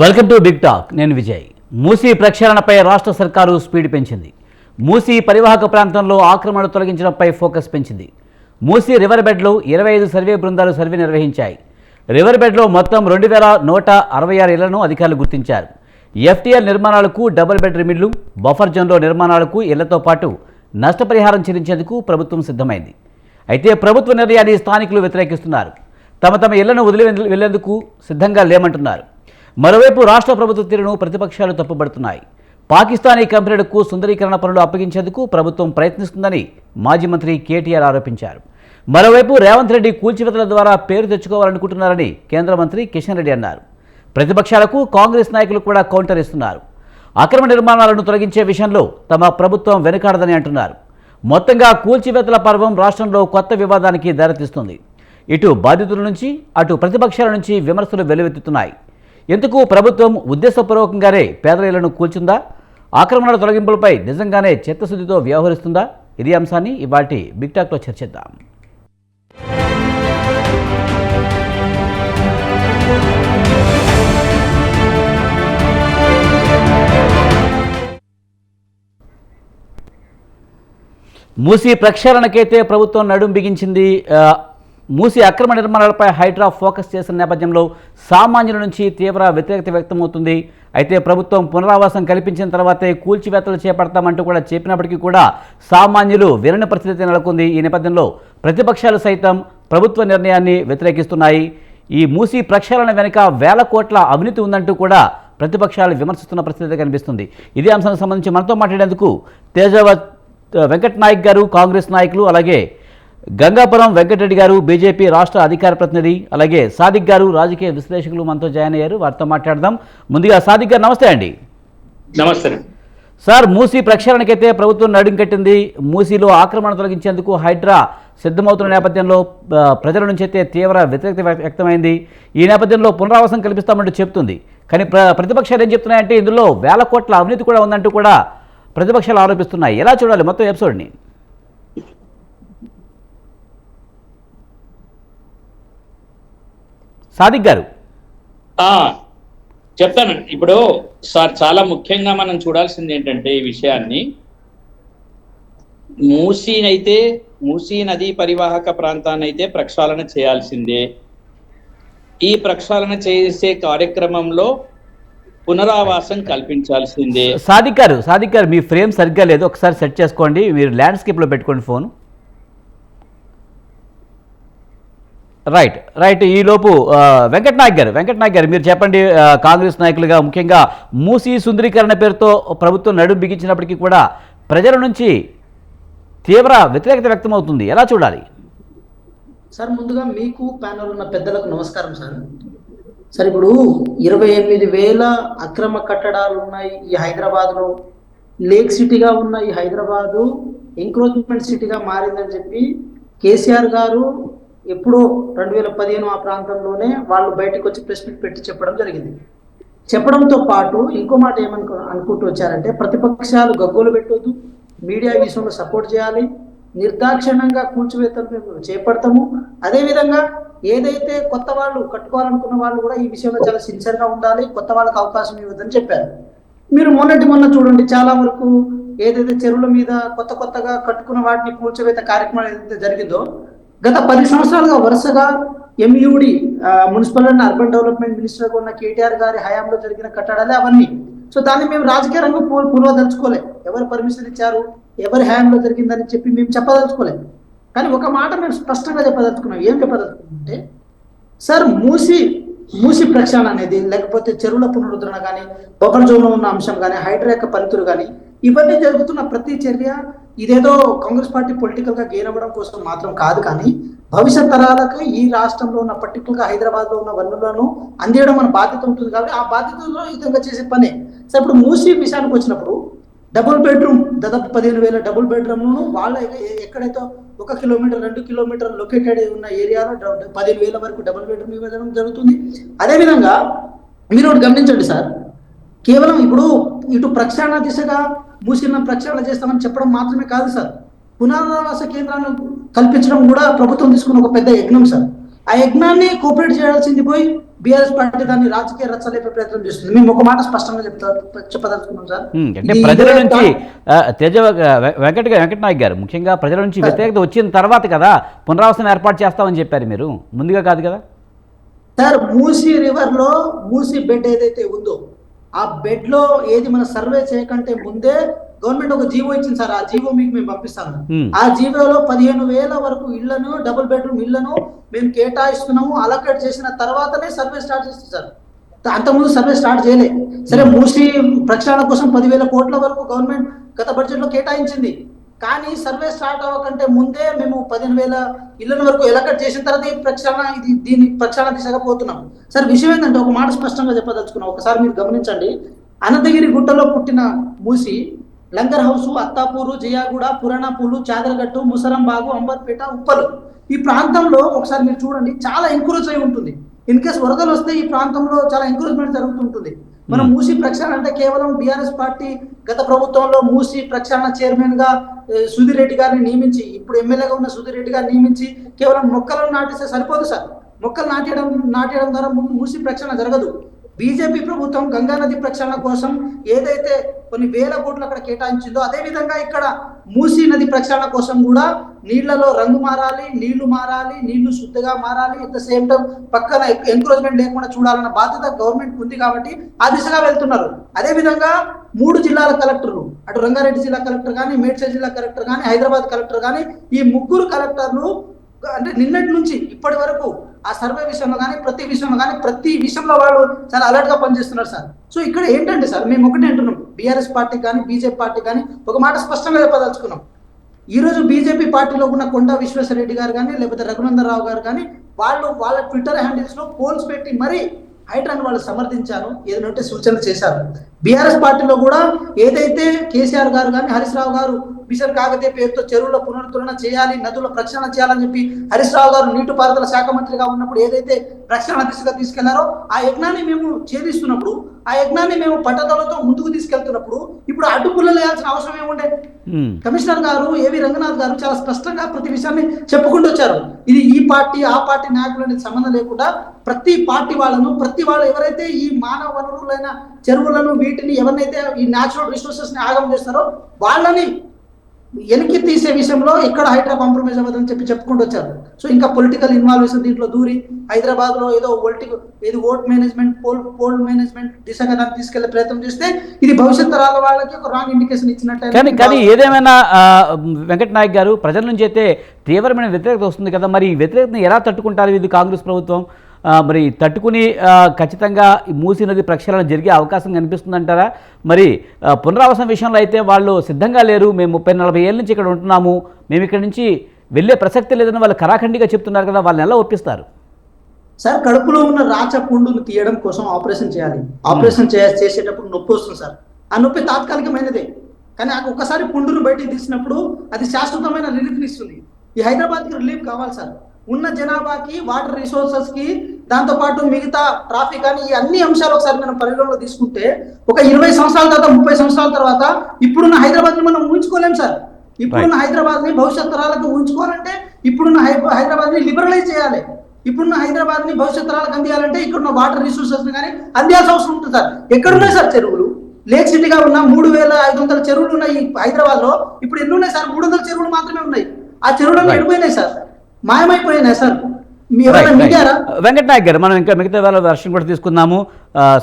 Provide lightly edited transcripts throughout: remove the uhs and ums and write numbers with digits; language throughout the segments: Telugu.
Welcome to big talk. నేను విజయ్. మూసీ ప్రక్షాళనపై రాష్ట్ర సర్కారు స్పీడ్ పెంచింది. మూసీ పరివాహక ప్రాంతంలో ఆక్రమణలు తొలగించడంపై ఫోకస్ పెంచింది. మూసీ రివర్ బెడ్లో 25 సర్వే బృందాలు సర్వే నిర్వహించాయి. రివర్ బెడ్లో మొత్తం 2166 ఇళ్లను అధికారులు గుర్తించారు. ఎఫ్టీఎల్ నిర్మాణాలకు డబుల్ బెడ్ ఇళ్లు, బఫర్ జోన్లో నిర్మాణాలకు ఇళ్లతో పాటు నష్టపరిహారం చెల్లించేందుకు ప్రభుత్వం సిద్ధమైంది. అయితే ప్రభుత్వ నిర్ణయాన్ని స్థానికులు వ్యతిరేకిస్తున్నారు. తమ ఇళ్లను వదిలి వెళ్లేందుకు సిద్ధంగా లేమంటున్నారు. మరోవైపు రాష్ట్ర ప్రభుత్వ తీరును ప్రతిపక్షాలు తప్పుబడుతున్నాయి. పాకిస్తానీ కంపెనీలకు సుందరీకరణ పనులు అప్పగించేందుకు ప్రభుత్వం ప్రయత్నిస్తుందని మాజీ మంత్రి కేటీఆర్ ఆరోపించారు. మరోవైపు రేవంత్ రెడ్డి కూల్చివేతల ద్వారా పేరు తెచ్చుకోవాలనుకుంటున్నారని కేంద్ర మంత్రి కిషన్ రెడ్డి అన్నారు. ప్రతిపక్షాలకు కాంగ్రెస్ నాయకులు కూడా కౌంటర్ ఇస్తున్నారు. అక్రమ నిర్మాణాలను తొలగించే విషయంలో తమ ప్రభుత్వం వెనుకాడదని అంటున్నారు. మొత్తంగా కూల్చివేతల పర్వం రాష్ట్రంలో కొత్త వివాదానికి దారితీస్తుంది. ఇటు బాధితుల నుంచి అటు ప్రతిపక్షాల నుంచి విమర్శలు వెల్లువెత్తుతున్నాయి. ఎందుకు ప్రభుత్వం ఉద్దేశపూర్వకంగానే పేదల ఇళ్లను కూల్చిందా? ఆక్రమణల తొలగింపులపై నిజంగానే చిత్తశుద్ధితో వ్యవహరిస్తుందా? ఇది అంశాన్ని ఇవాల్టి బిగ్ టాక్లో చర్చిద్దాం. మూసీ ప్రక్షాళనకైతే ప్రభుత్వం నడుం బిగించింది. మూసీ అక్రమ నిర్మాణాలపై హైడ్రా ఫోకస్ చేసిన నేపథ్యంలో సామాన్యుల నుంచి తీవ్ర వ్యతిరేకత వ్యక్తమవుతుంది. అయితే ప్రభుత్వం పునరావాసం కల్పించిన తర్వాతే కూల్చివేతలు చేపడతామంటూ కూడా చెప్పినప్పటికీ కూడా సామాన్యులు వినని పరిస్థితి నెలకొంది. ఈ నేపథ్యంలో ప్రతిపక్షాలు సైతం ప్రభుత్వ నిర్ణయాన్ని వ్యతిరేకిస్తున్నాయి. ఈ మూసీ ప్రక్షాళన వెనుక వేల కోట్ల అవినీతి ఉందంటూ కూడా ప్రతిపక్షాలు విమర్శిస్తున్న పరిస్థితి కనిపిస్తుంది. ఇదే అంశానికి సంబంధించి మనతో మాట్లాడేందుకు తేజావత్ వెంకట్ నాయక్ గారు, కాంగ్రెస్ నాయకులు, అలాగే గంగాపురం వెంకటరెడ్డి గారు, బీజేపీ రాష్ట్ర అధికార ప్రతినిధి, అలాగే సాదిక్ గారు, రాజకీయ విశ్లేషకులు మనతో జాయిన్ అయ్యారు. వారితో మాట్లాడదాం. ముందుగా సాదిక్ గారు, నమస్తే అండి. నమస్తే సార్. మూసీ ప్రక్షాళనకైతే ప్రభుత్వం నడుం కట్టింది. మూసీలో ఆక్రమణ తొలగించేందుకు హైడ్రా సిద్ధమవుతున్న నేపథ్యంలో ప్రజల నుంచి అయితే తీవ్ర వ్యతిరేకత వ్యక్తమైంది. ఈ నేపథ్యంలో పునరావాసం కల్పిస్తామంటూ చెప్తుంది. కానీ ప్రతిపక్షాలు ఏం చెప్తున్నాయంటే ఇందులో వేల కోట్ల అవినీతి కూడా ఉందంటూ కూడా ప్రతిపక్షాలు ఆరోపిస్తున్నాయి. ఎలా చూడాలి మొత్తం ఎపిసోడ్ని? సాదిక్ గారు చెప్తాను. ఇప్పుడు సార్, చాలా ముఖ్యంగా మనం చూడాల్సింది ఏంటంటే ఈ విషయాన్ని, మూసీ నదీ పరివాహక ప్రాంతాన్ని అయితే ప్రక్షాళన చేయాల్సిందే. ఈ ప్రక్షాళన చేసే కార్యక్రమంలో పునరావాసం కల్పించాల్సిందే. సాదిక్ గారు మీ ఫ్రేమ్ సరిగ్గా లేదు, ఒకసారి సెట్ చేసుకోండి. మీరు ల్యాండ్స్కేప్లో పెట్టుకోండి ఫోన్. రైట్. ఈలోపు వెంకట్ నాయక్ గారు మీరు చెప్పండి. కాంగ్రెస్ నాయకులుగా ముఖ్యంగా మూసీ సుందరీకరణ పేరుతో ప్రభుత్వం నడుం బిగించినప్పటికీ కూడా ప్రజల నుంచి తీవ్ర వ్యతిరేకత వ్యక్తమవుతుంది. ఎలా చూడాలి సార్? ముందుగా మీకు ప్యానల్ ఉన్న పెద్దలకు నమస్కారం సార్. ఇప్పుడు 28,000 అక్రమ కట్టడాలు ఉన్నాయి ఈ హైదరాబాద్లో. లేక్ సిటీగా ఉన్న ఈ హైదరాబాదు ఎంక్రోచ్మెంట్ సిటీగా మారిందని చెప్పి కేసీఆర్ గారు ఎప్పుడో 2015 ఆ ప్రాంతంలోనే వాళ్ళు బయటకు వచ్చి ప్రెస్ మీట్ పెట్టి చెప్పడం జరిగింది. చెప్పడంతో పాటు ఇంకో మాట అనుకుంటూ వచ్చారంటే, ప్రతిపక్షాలు గగ్గోలు పెట్టొద్దు, మీడియా విషయంలో సపోర్ట్ చేయాలి, నిర్దాక్షిణ్యంగా కూల్చివేతలు మేము చేపడతాము. అదేవిధంగా ఏదైతే కొత్త వాళ్ళు కట్టుకోవాలనుకున్న వాళ్ళు కూడా ఈ విషయంలో చాలా సిన్సియర్గా ఉండాలి, కొత్త వాళ్ళకి అవకాశం ఇవ్వద్దని చెప్పారు. మీరు మొన్న చూడండి, చాలా వరకు ఏదైతే చెరువుల మీద కొత్తగా కట్టుకున్న వాటిని కూల్చివేత కార్యక్రమం ఏదైతే జరిగిందో, గత 10 సంవత్సరాలుగా వరుసగా MUD municipal and urban development మినిస్టర్గా ఉన్న కేటీఆర్ గారి హయాంలో జరిగిన కట్టడాలే అవన్నీ. సో దాన్ని మేము రాజకీయ రంగం పూర్వదలుచుకోలే. ఎవరు పర్మిషన్ ఇచ్చారు, ఎవరి హయాంలో జరిగిందని చెప్పి మేము చెప్పదలుచుకోలేదు. కానీ ఒక మాట మేము స్పష్టంగా చెప్పదలుచుకున్నాం. ఏం చెప్పదలుచుకున్నాం అంటే, సార్, మూసీ ప్రక్షాళన అనేది, లేకపోతే చెరువుల పునరుద్ధరణ కానీ, బఫర్ జోన్లో ఉన్న అంశం కానీ, హైడ్రా యొక్క పనితీరు కానీ, ఇవన్నీ జరుగుతున్న ప్రతి చర్య ఇదేదో కాంగ్రెస్ పార్టీ పొలిటికల్ గా గెయిన్ అవ్వడం కోసం మాత్రం కాదు, కానీ భవిష్యత్ తరాలకు ఈ రాష్ట్రంలో ఉన్న పర్టికులర్గా హైదరాబాద్ లో ఉన్న వనరులను అందించడం మన బాధ్యత ఉంటుంది. కాబట్టి ఆ బాధ్యతలో ఈ విధంగా చేసే పనే. సో ఇప్పుడు మూసీ విషయానికి వచ్చినప్పుడు డబుల్ బెడ్రూమ్, దాదాపు 15,000 డబుల్ బెడ్రూమ్ను వాళ్ళ ఎక్కడైతే 1 కిలోమీటర్ 2 కిలోమీటర్ లొకేటెడ్ ఉన్న ఏరియాలో 15,000 వరకు డబుల్ బెడ్రూమ్ ఇవ్వడం జరుగుతుంది. అదేవిధంగా మీరు ఒకటి గమనించండి సార్, కేవలం ఇప్పుడు ఇటు ప్రక్షాళన దిశగా మూసిన ప్రక్షాళన చేస్తామని చెప్పడం మాత్రమే కాదు సార్, పునరావాస కేంద్రాలను కల్పించడం కూడా ప్రభుత్వం తీసుకున్న ఒక పెద్ద యజ్ఞం సార్. ఆ యజ్ఞాన్ని కోఆపరేట్ చేయాల్సింది పోయి బీఆర్ఎస్ పార్టీ దాన్ని రాజకీయ రచ్చలేపే ప్రయత్నం చేస్తుంది. మేము ఒక మాట స్పష్టంగా చెప్పదలుచుకున్నాం సార్. అంటే ప్రజల నుంచి తేజ వెంకటనాయక్ గారు ముఖ్యంగా ప్రజల నుంచి వ్యతిరేకత వచ్చిన తర్వాత కదా పునరావాసం ఏర్పాటు చేస్తామని చెప్పారు, మీరు ముందుగా కాదు కదా సార్. మూసీ రివర్ లో మూసీ బెడ్ ఏదైతే ఉందో ఆ బెడ్ లో ఏది మన సర్వే చేయకంటే ముందే గవర్నమెంట్ ఒక జీవో ఇచ్చింది సార్. ఆ జీవో మీకు మేము పంపిస్తాము. ఆ జీవోలో 15,000 వరకు ఇళ్లను, డబుల్ బెడ్రూమ్ ఇళ్లను మేము కేటాయిస్తున్నాము. అలొకేట్ చేసిన తర్వాతనే సర్వే స్టార్ట్ చేస్తుంది సార్. అంతకుముందు సర్వే స్టార్ట్ చేయలే. సరే, మూసీ ప్రక్షాళన కోసం 10,000 కోట్ల వరకు గవర్నమెంట్ గత బడ్జెట్ లో కేటాయించింది. కానీ సర్వే స్టార్ట్ అవ్వకంటే ముందే మేము 15,000 ఇళ్ల వరకు ఎలకట్ చేసిన తర్వాత దీని ప్రక్షాళన దిశగా పోతున్నాం సార్. విషయం ఏంటంటే ఒక మాట స్పష్టంగా చెప్పదలుచుకున్నాం. ఒకసారి మీరు గమనించండి. అనంతగిరి గుట్టలో పుట్టిన మూసి లంగర్ హౌస్, అత్తాపూరు, జియాగూడ, పురాణపూలు, చాదరగట్టు, ముసరంబాగు, అంబర్పేట, ఉప్పలు ఈ ప్రాంతంలో ఒకసారి మీరు చూడండి, చాలా ఎంకరేజ్ అయి ఉంటుంది. ఇన్ కేసు వరదలు వస్తే ఈ ప్రాంతంలో చాలా ఎంకరేజ్మెంట్ జరుగుతుంటుంది. మనం మూసీ ప్రక్షాళన అంటే కేవలం బీఆర్ఎస్ పార్టీ గత ప్రభుత్వంలో మూసీ ప్రక్షాళన చైర్మన్ గా సుధీర్ రెడ్డి గారిని నియమించి, ఇప్పుడు ఎమ్మెల్యేగా ఉన్న సుధీర్ రెడ్డి గారిని నియమించి కేవలం మొక్కలను నాటిస్తే సరిపోదు సార్. మొక్కలు నాటేయడం ద్వారా మూసీ ప్రక్షాళన జరగదు. బీజేపీ ప్రభుత్వం గంగా నది ప్రక్షాళన కోసం ఏదైతే కొన్ని వేల కోట్లు అక్కడ కేటాయించిందో అదే విధంగా ఇక్కడ మూసీ నది ప్రక్షాళన కోసం కూడా నీళ్లలో రంగు మారాలి, నీళ్లు శుద్ధిగా మారాలి. ఎట్ ద సేమ్ టైం పక్కన ఎంకరేజ్మెంట్ లేకుండా చూడాలన్న బాధ్యత గవర్నమెంట్ ఉంది కాబట్టి ఆ దిశగా వెళ్తున్నారు. అదే విధంగా 3 జిల్లాల కలెక్టర్లు, అటు రంగారెడ్డి జిల్లా కలెక్టర్ కానీ, మేడ్చల్ జిల్లా కలెక్టర్ కానీ, హైదరాబాద్ కలెక్టర్ కానీ, ఈ 3 కలెక్టర్లు అంటే నిన్నటి నుంచి ఇప్పటి వరకు ఆ సర్వే విషయంలో కానీ ప్రతి విషయంలో వాళ్ళు చాలా అలర్ట్ గా పనిచేస్తున్నారు సార్. సో ఇక్కడ ఏంటంటే సార్, మేము ఒకటే అంటున్నాం, బీఆర్ఎస్ పార్టీ కానీ బీజేపీ పార్టీ కానీ ఒక మాట స్పష్టంగా చెప్పదలుచుకున్నాం. ఈ రోజు బీజేపీ పార్టీలో ఉన్న కొండా విశ్వేశ్వరరెడ్డి గారు కానీ లేకపోతే రఘునందన్ రావు గారు కానీ వాళ్ళ ట్విట్టర్ హ్యాండిల్స్ లో పోల్స్ పెట్టి మరీ హైడ్రాన్ వాళ్ళు సమర్థించారు, ఏదంటే సూచనలు చేశారు. బీఆర్ఎస్ పార్టీలో కూడా ఏదైతే కేసీఆర్ గారు కానీ హరీష్ రావు గారు మిషన్ కాకతీయ పేరుతో చెరువుల పునరుద్ధరణ చేయాలి, నదుల ప్రక్షాళన చేయాలని చెప్పి హరీష్ రావు గారు నీటిపారుదల శాఖ మంత్రిగా ఉన్నప్పుడు ఏదైతే ప్రక్షాళన దిశగా తీసుకెళ్లారో ఆ యజ్ఞాన్ని మేము ఛేదిస్తున్నప్పుడు, ఆ యజ్ఞాన్ని మేము పట్టుదలతో ముందుకు తీసుకెళ్తున్నప్పుడు ఇప్పుడు అడ్డుపుల్లలు వేయాల్సిన అవసరం ఏముండే? కమిషనర్ గారు ఏవి రంగనాథ్ గారు చాలా స్పష్టంగా ప్రతి విషయాన్ని చెప్పుకుంటూ వచ్చారు. ఇది ఈ పార్టీ ఆ పార్టీ నాయకులు అనేది సంబంధం లేకుండా ప్రతి పార్టీ ప్రతి వాళ్ళు ఎవరైతే ఈ మానవ వనరులైన చెరువులను వీటిని ఎవరినైతే ఈ న్యాచురల్ రిసోర్సెస్ ని ఆగం చేస్తారో వాళ్ళని వెనక్కి తీసే విషయంలో ఇక్కడ హైడ్రా కాంప్రమైజ్ అవ్వదని చెప్పుకుంటూ వచ్చారు. సో ఇంకా పొలిటికల్ ఇన్వాల్వేషన్ దీంట్లో దూరి హైదరాబాద్ లో ఏదో ఓట్ మేనేజ్మెంట్ పోల్ మేనేజ్మెంట్ దిశగా దాన్ని తీసుకెళ్లే ప్రయత్నం చేస్తే ఇది భవిష్యత్ తరాల వాళ్ళకి ఒక రాంగ్ ఇండికేషన్ ఇచ్చినట్టు. కానీ ఏదేమైనా వెంకటనాయక్ గారు, ప్రజల నుంచి అయితే తీవ్రమైన వ్యతిరేకత వస్తుంది కదా, మరి ఈ వ్యతిరేకతను ఎలా తట్టుకుంటారు ఇది కాంగ్రెస్ ప్రభుత్వం? మరి తట్టుకుని ఖచ్చితంగా మూసీ నది ప్రక్షాళన జరిగే అవకాశం కనిపిస్తుందంటారా? మరి పునరావాసం విషయంలో అయితే వాళ్ళు సిద్ధంగా లేరు, మేము 30-40 ఏళ్ళ నుంచి ఇక్కడ ఉంటున్నాము, మేము ఇక్కడ నుంచి వెళ్ళే ప్రసక్తి లేదని వాళ్ళు కరాఖండిగా చెప్తున్నారు కదా, వాళ్ళని ఎలా ఒప్పిస్తారు? సార్, కడుపులో ఉన్న రాచ పుండును తీయడం కోసం ఆపరేషన్ చేయాలి. ఆపరేషన్ చేసేటప్పుడు నొప్పి వస్తుంది సార్. ఆ నొప్పి తాత్కాలికమైనదే, కానీ ఒకసారి పుండును బయటికి తీసినప్పుడు అది శాశ్వతమైన రిలీఫ్ ఇస్తుంది. ఈ హైదరాబాద్కి రిలీఫ్ కావాలి సార్. ఉన్న జనాభాకి, వాటర్ రిసోర్సెస్ కి, దాంతో పాటు మిగతా ట్రాఫిక్ అని ఈ అన్ని అంశాలు ఒకసారి మనం పరిగణలో తీసుకుంటే ఒక 20 సంవత్సరాల తర్వాత 30 సంవత్సరాల తర్వాత ఇప్పుడున్న హైదరాబాద్ ని మనం ఊహించుకోలేం సార్. ఇప్పుడున్న హైదరాబాద్ ని భవిష్యత్ తరాలకు ఊహించుకోవాలంటే ఇప్పుడున్న హైదరాబాద్ ని లిబరలైజ్ చేయాలి. ఇప్పుడున్న హైదరాబాద్ ని భవిష్యత్ తరాలకు అందియాలంటే ఇక్కడున్న వాటర్ రిసోర్సెస్ ని కానీ అందియాల్సిన అవసరం ఉంటుంది సార్. ఎక్కడున్నాయి సార్ చెరువులు? లేక్ సిటీగా ఉన్న 3,500 చెరువులు ఉన్నాయి హైదరాబాద్ లో. ఇప్పుడు ఎన్ని ఉన్నాయి సార్? 300 చెరువులు మాత్రమే ఉన్నాయి. ఆ చెరువులను ఎడిపోయినాయి సార్, మాయమైపోయినాయి సార్. వెంకటనాయక్ గారు, మనం ఇంకా మిగతా వాళ్ళ వర్షం కూడా తీసుకుందాము.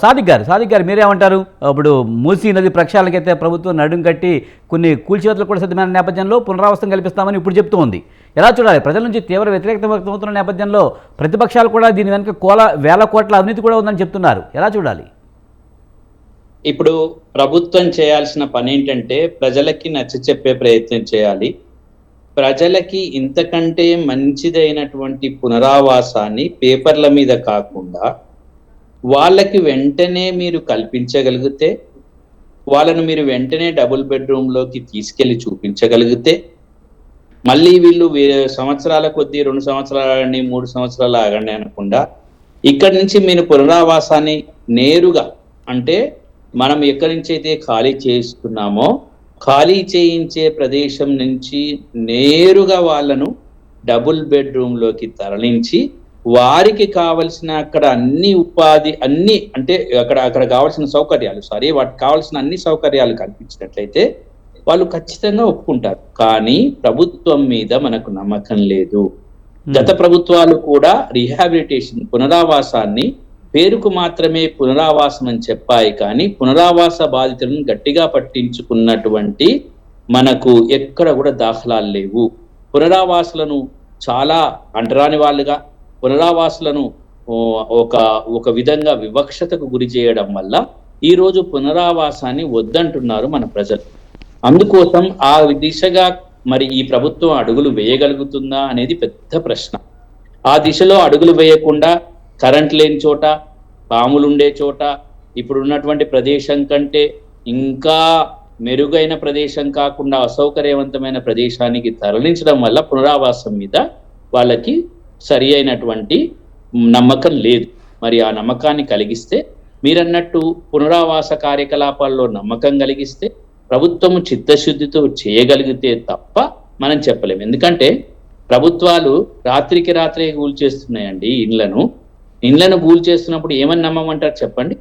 సాదిక్ గారు మీరేమంటారు? ఇప్పుడు మూసీ నది ప్రక్షాళనకైతే ప్రభుత్వం నడుం కట్టి కొన్ని కూల్చివేతలు కూడా సిద్ధమైన నేపథ్యంలో పునరావాసం కల్పిస్తామని ఇప్పుడు చెప్తూ ఉంది. ఎలా చూడాలి? ప్రజల నుంచి తీవ్ర వ్యతిరేకత వ్యక్తమవుతున్న నేపథ్యంలో ప్రతిపక్షాలు కూడా దీని వెనుక వేల కోట్ల అవినీతి కూడా ఉందని చెప్తున్నారు. ఎలా చూడాలి? ఇప్పుడు ప్రభుత్వం చేయాల్సిన పని ఏంటంటే ప్రజలకి నచ్చ చెప్పే ప్రయత్నం చేయాలి. ప్రజలకి ఇంతకంటే మంచిదైనటువంటి పునరావాసాన్ని పేపర్ల మీద కాకుండా వాళ్ళకి వెంటనే మీరు కల్పించగలిగితే, వాళ్ళను మీరు వెంటనే డబుల్ బెడ్రూమ్లోకి తీసుకెళ్లి చూపించగలిగితే, మళ్ళీ వీళ్ళు సంవత్సరాల కొద్దీ 2 సంవత్సరాలని 3 సంవత్సరాలు ఆగండి అనకుండా ఇక్కడి నుంచి మీరు పునరావాసాన్ని నేరుగా, అంటే మనం ఎక్కడి నుంచి అయితే ఖాళీ చేస్తున్నామో ఖాళీ చేయించే ప్రదేశం నుంచి నేరుగా వాళ్ళను డబుల్ బెడ్రూమ్లోకి తరలించి వారికి కావలసిన అక్కడ అన్ని ఉపాధి అన్ని అంటే అక్కడ కావాల్సిన సౌకర్యాలు వాటికి కావాల్సిన అన్ని సౌకర్యాలు కల్పించినట్లయితే వాళ్ళు ఖచ్చితంగా ఒప్పుకుంటారు. కానీ ప్రభుత్వం మీద మనకు నమ్మకం లేదు. గత ప్రభుత్వాలు కూడా రీహాబిలిటేషన్ పునరావాసాన్ని పేరుకు మాత్రమే పునరావాసం అని చెప్పాయి, కానీ పునరావాస బాధితులను గట్టిగా పట్టించుకున్నటువంటి మనకు ఎక్కడ కూడా దాఖలాలు లేవు. పునరావాసులను చాలా అంటరాని వాళ్ళుగా, పునరావాసులను ఒక విధంగా వివక్షతకు గురి చేయడం వల్ల ఈ రోజు పునరావాసాన్ని వద్దంటున్నారు మన ప్రజలు. అందుకోసం ఆ దిశగా మరి ఈ ప్రభుత్వం అడుగులు వేయగలుగుతుందా అనేది పెద్ద ప్రశ్న. ఆ దిశలో అడుగులు వేయకుండా కరెంట్ లేని చోట, పాములుండే చోట, ఇప్పుడు ఉన్నటువంటి ప్రదేశం కంటే ఇంకా మెరుగైన ప్రదేశం కాకుండా అసౌకర్యవంతమైన ప్రదేశానికి తరలించడం వల్ల పునరావాసం మీద వాళ్ళకి సరి అయినటువంటి నమ్మకం లేదు. మరి ఆ నమ్మకాన్ని కలిగిస్తే, మీరన్నట్టు పునరావాస కార్యకలాపాల్లో నమ్మకం కలిగిస్తే, ప్రభుత్వము చిత్తశుద్ధితో చేయగలిగితే తప్ప మనం చెప్పలేము. ఎందుకంటే ప్రభుత్వాలు రాత్రికి రాత్రే కూల్చేస్తున్నాయండి ఇండ్లను కూల్చేస్తున్నప్పుడు ఏమని నమ్మమంటారు చెప్పండి?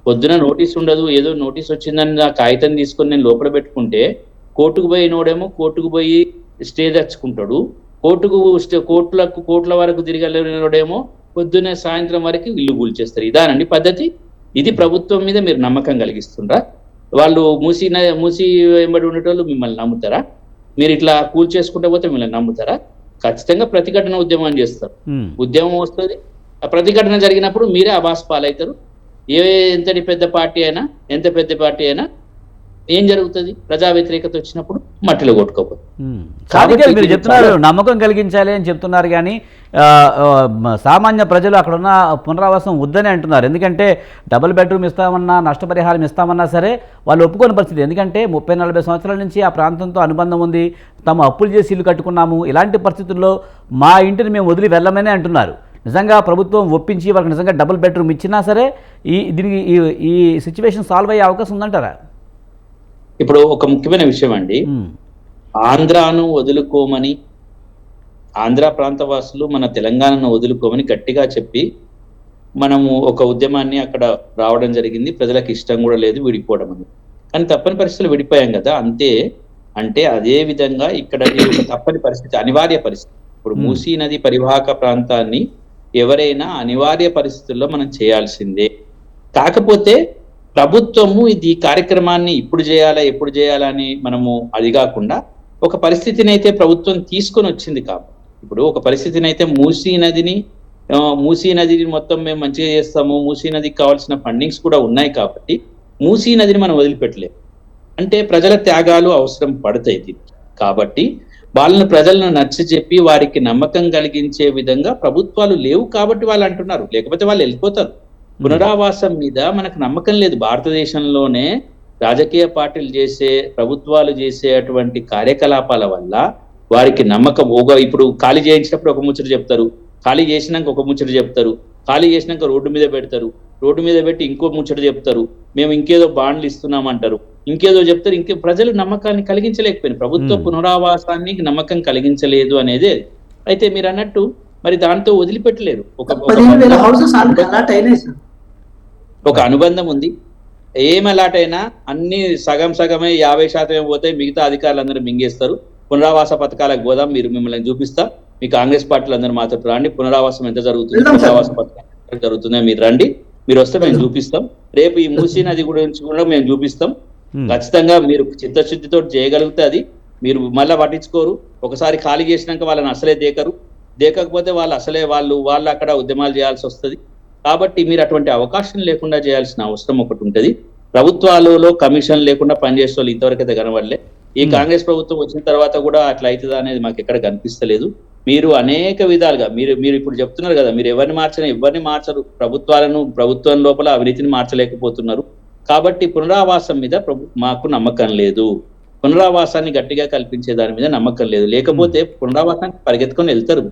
పొద్దున నోటీస్ ఉండదు, ఏదో నోటీస్ వచ్చిందని ఆ కాగితం తీసుకొని నేను లోపల పెట్టుకుంటే కోర్టుకు పోయినోడేమో కోర్టుకు పోయి స్టే తెచ్చుకుంటాడు, కోట్ల వరకు తిరగలేనోడేమో పొద్దున్న సాయంత్రం వరకు ఇల్లు కూల్చేస్తారు. ఇదానండి పద్ధతి? ఇది ప్రభుత్వం మీద మీరు నమ్మకం కలిగిస్తుండ్రా? వాళ్ళు మూసి వెంబడి ఉండేటోళ్ళు మిమ్మల్ని నమ్ముతారా? మీరు ఇట్లా కూల్చేసుకుంటే పోతే మిమ్మల్ని నమ్ముతారా? ఖచ్చితంగా ప్రతిఘటన ఉద్యమం చేస్తారు. ఉద్యమం వస్తుంది, ఆ ప్రతిఘటన జరిగినప్పుడు మీరే అబాస్ పాలవుతారు. ఎంత పెద్ద పార్టీ అయినా ఏం జరుగుతుంది? ప్రజా వ్యతిరేకత వచ్చినప్పుడు మట్టిలో కొట్టుకోపోతుంది. మీరు చెప్తున్నారు నమ్మకం కలిగించాలి అని చెప్తున్నారు, కానీ సామాన్య ప్రజలు అక్కడున్న పునరావాసం వద్దని అంటున్నారు. ఎందుకంటే డబుల్ బెడ్రూమ్ ఇస్తామన్నా, నష్టపరిహారం ఇస్తామన్నా సరే వాళ్ళు ఒప్పుకోని పరిస్థితి. ఎందుకంటే 30-40 సంవత్సరాల నుంచి ఆ ప్రాంతంతో అనుబంధం ఉంది, తాము అప్పులు చేసి ఇల్లు కట్టుకున్నాము, ఇలాంటి పరిస్థితుల్లో మా ఇంటిని మేము వదిలి వెళ్ళమని అంటున్నారు. నిజంగా ప్రభుత్వం ఒప్పించి వాళ్ళకి నిజంగా డబుల్ బెడ్రూమ్ ఇచ్చినా సరే దీనికి ఈ సిచ్యువేషన్ సాల్వ్ అయ్యే అవకాశం ఉందంటారా? ఇప్పుడు ఒక ముఖ్యమైన విషయం అండి, ఆంధ్రాను వదులుకోమని, ఆంధ్ర ప్రాంతవాసులు మన తెలంగాణను వదులుకోమని గట్టిగా చెప్పి మనము ఒక ఉద్యమాన్ని అక్కడ రావడం జరిగింది. ప్రజలకు ఇష్టం కూడా లేదు విడిపోవడం అని, కానీ తప్పని పరిస్థితులు విడిపోయాం కదా అంతే. అంటే అదే విధంగా ఇక్కడ ఒక తప్పని పరిస్థితి, అనివార్య పరిస్థితి. ఇప్పుడు మూసీ నది పరివాహక ప్రాంతాన్ని ఎవరైనా అనివార్య పరిస్థితుల్లో మనం చేయాల్సిందే. కాకపోతే ప్రభుత్వము ఈ కార్యక్రమాన్ని ఎప్పుడు చేయాలా అని మనము అది కాకుండా ఒక పరిస్థితిని అయితే ప్రభుత్వం తీసుకొని వచ్చింది. కాబట్టి ఇప్పుడు ఒక పరిస్థితిని అయితే మూసీ నదిని మొత్తం మేము మంచిగా చేస్తాము, మూసీ నదికి కావాల్సిన ఫండింగ్స్ కూడా ఉన్నాయి కాబట్టి మూసీ నదిని మనం వదిలిపెట్టలేము. అంటే ప్రజల త్యాగాలు అవసరం పడతాయి. కాబట్టి ప్రజలను నచ్చజెప్పి వారికి నమ్మకం కలిగించే విధంగా ప్రభుత్వాలు లేవు కాబట్టి వాళ్ళు అంటున్నారు, లేకపోతే వాళ్ళు వెళ్ళిపోతారు. పునరావాసం మీద మనకు నమ్మకం లేదు. భారతదేశంలోనే రాజకీయ పార్టీలు ప్రభుత్వాలు చేసేటువంటి కార్యకలాపాల వల్ల వారికి నమ్మకం ఇప్పుడు ఖాళీ చేయించినప్పుడు ఒక ముచ్చట చెప్తారు, ఖాళీ చేసినాక ఒక ముచ్చట చెప్తారు, ఖాళీ చేసినాక రోడ్డు మీద పెడతారు, రోడ్డు మీద పెట్టి ఇంకో ముచ్చట చెప్తారు, మేము ఇంకేదో బాండ్లు ఇస్తున్నామంటారు, ఇంకేదో చెప్తారు. ప్రజలు నమ్మకాన్ని కలిగించలేకపోయినారు. ప్రభుత్వ పునరావాసాన్ని నమ్మకం కలిగించలేదు అనేది. అయితే మీరు అన్నట్టు మరి దాంతో వదిలిపెట్టలేరు. ఒక అనుబంధం ఉంది. ఏం అలాట్ అయినా అన్ని సగమే 50% పోతాయి, మిగతా అధికారులందరూ మింగేస్తారు. పునరావాస పథకాలకు పోదాం, మిమ్మల్ని చూపిస్తా, మీ కాంగ్రెస్ పార్టీలు అందరూ మాతో రండి, పునరావాసం ఎంత జరుగుతుంది, పునరావాస పథకాలు జరుగుతుందో మీరు రండి, మీరు వస్తే మేము చూపిస్తాం. రేపు ఈ మూసీ నది గురించి కూడా మేము చూపిస్తాం. ఖచ్చితంగా మీరు చిత్తశుద్ధితో చేయగలిగితే అది మీరు మళ్ళీ పట్టించుకోరు. ఒకసారి ఖాళీ చేసినాక వాళ్ళని అసలే దేకకపోతే వాళ్ళు అక్కడ ఉద్యమాలు చేయాల్సి వస్తుంది. కాబట్టి మీరు అటువంటి అవకాశం లేకుండా చేయాల్సిన అవసరం ఒకటి ఉంటుంది. ప్రభుత్వాలలో కమిషన్ లేకుండా పనిచేసే వాళ్ళు ఇంతవరకు అయితే కనబడలే. ఈ కాంగ్రెస్ ప్రభుత్వం వచ్చిన తర్వాత కూడా అట్లా అవుతుందా అనేది మాకు ఎక్కడ కనిపిస్తలేదు. మీరు అనేక విధాలుగా మీరు ఇప్పుడు చెప్తున్నారు కదా, మీరు ఎవరిని మార్చరు, ప్రభుత్వం లోపల అవినీతిని మార్చలేకపోతున్నారు. కాబట్టి పునరావాసం మీద మాకు నమ్మకం లేదు, పునరావాసాన్ని గట్టిగా కల్పించే దాని మీద నమ్మకం లేదు. లేకపోతే పునరావాసానికి పరిగెత్తుకొని వెళ్తారు,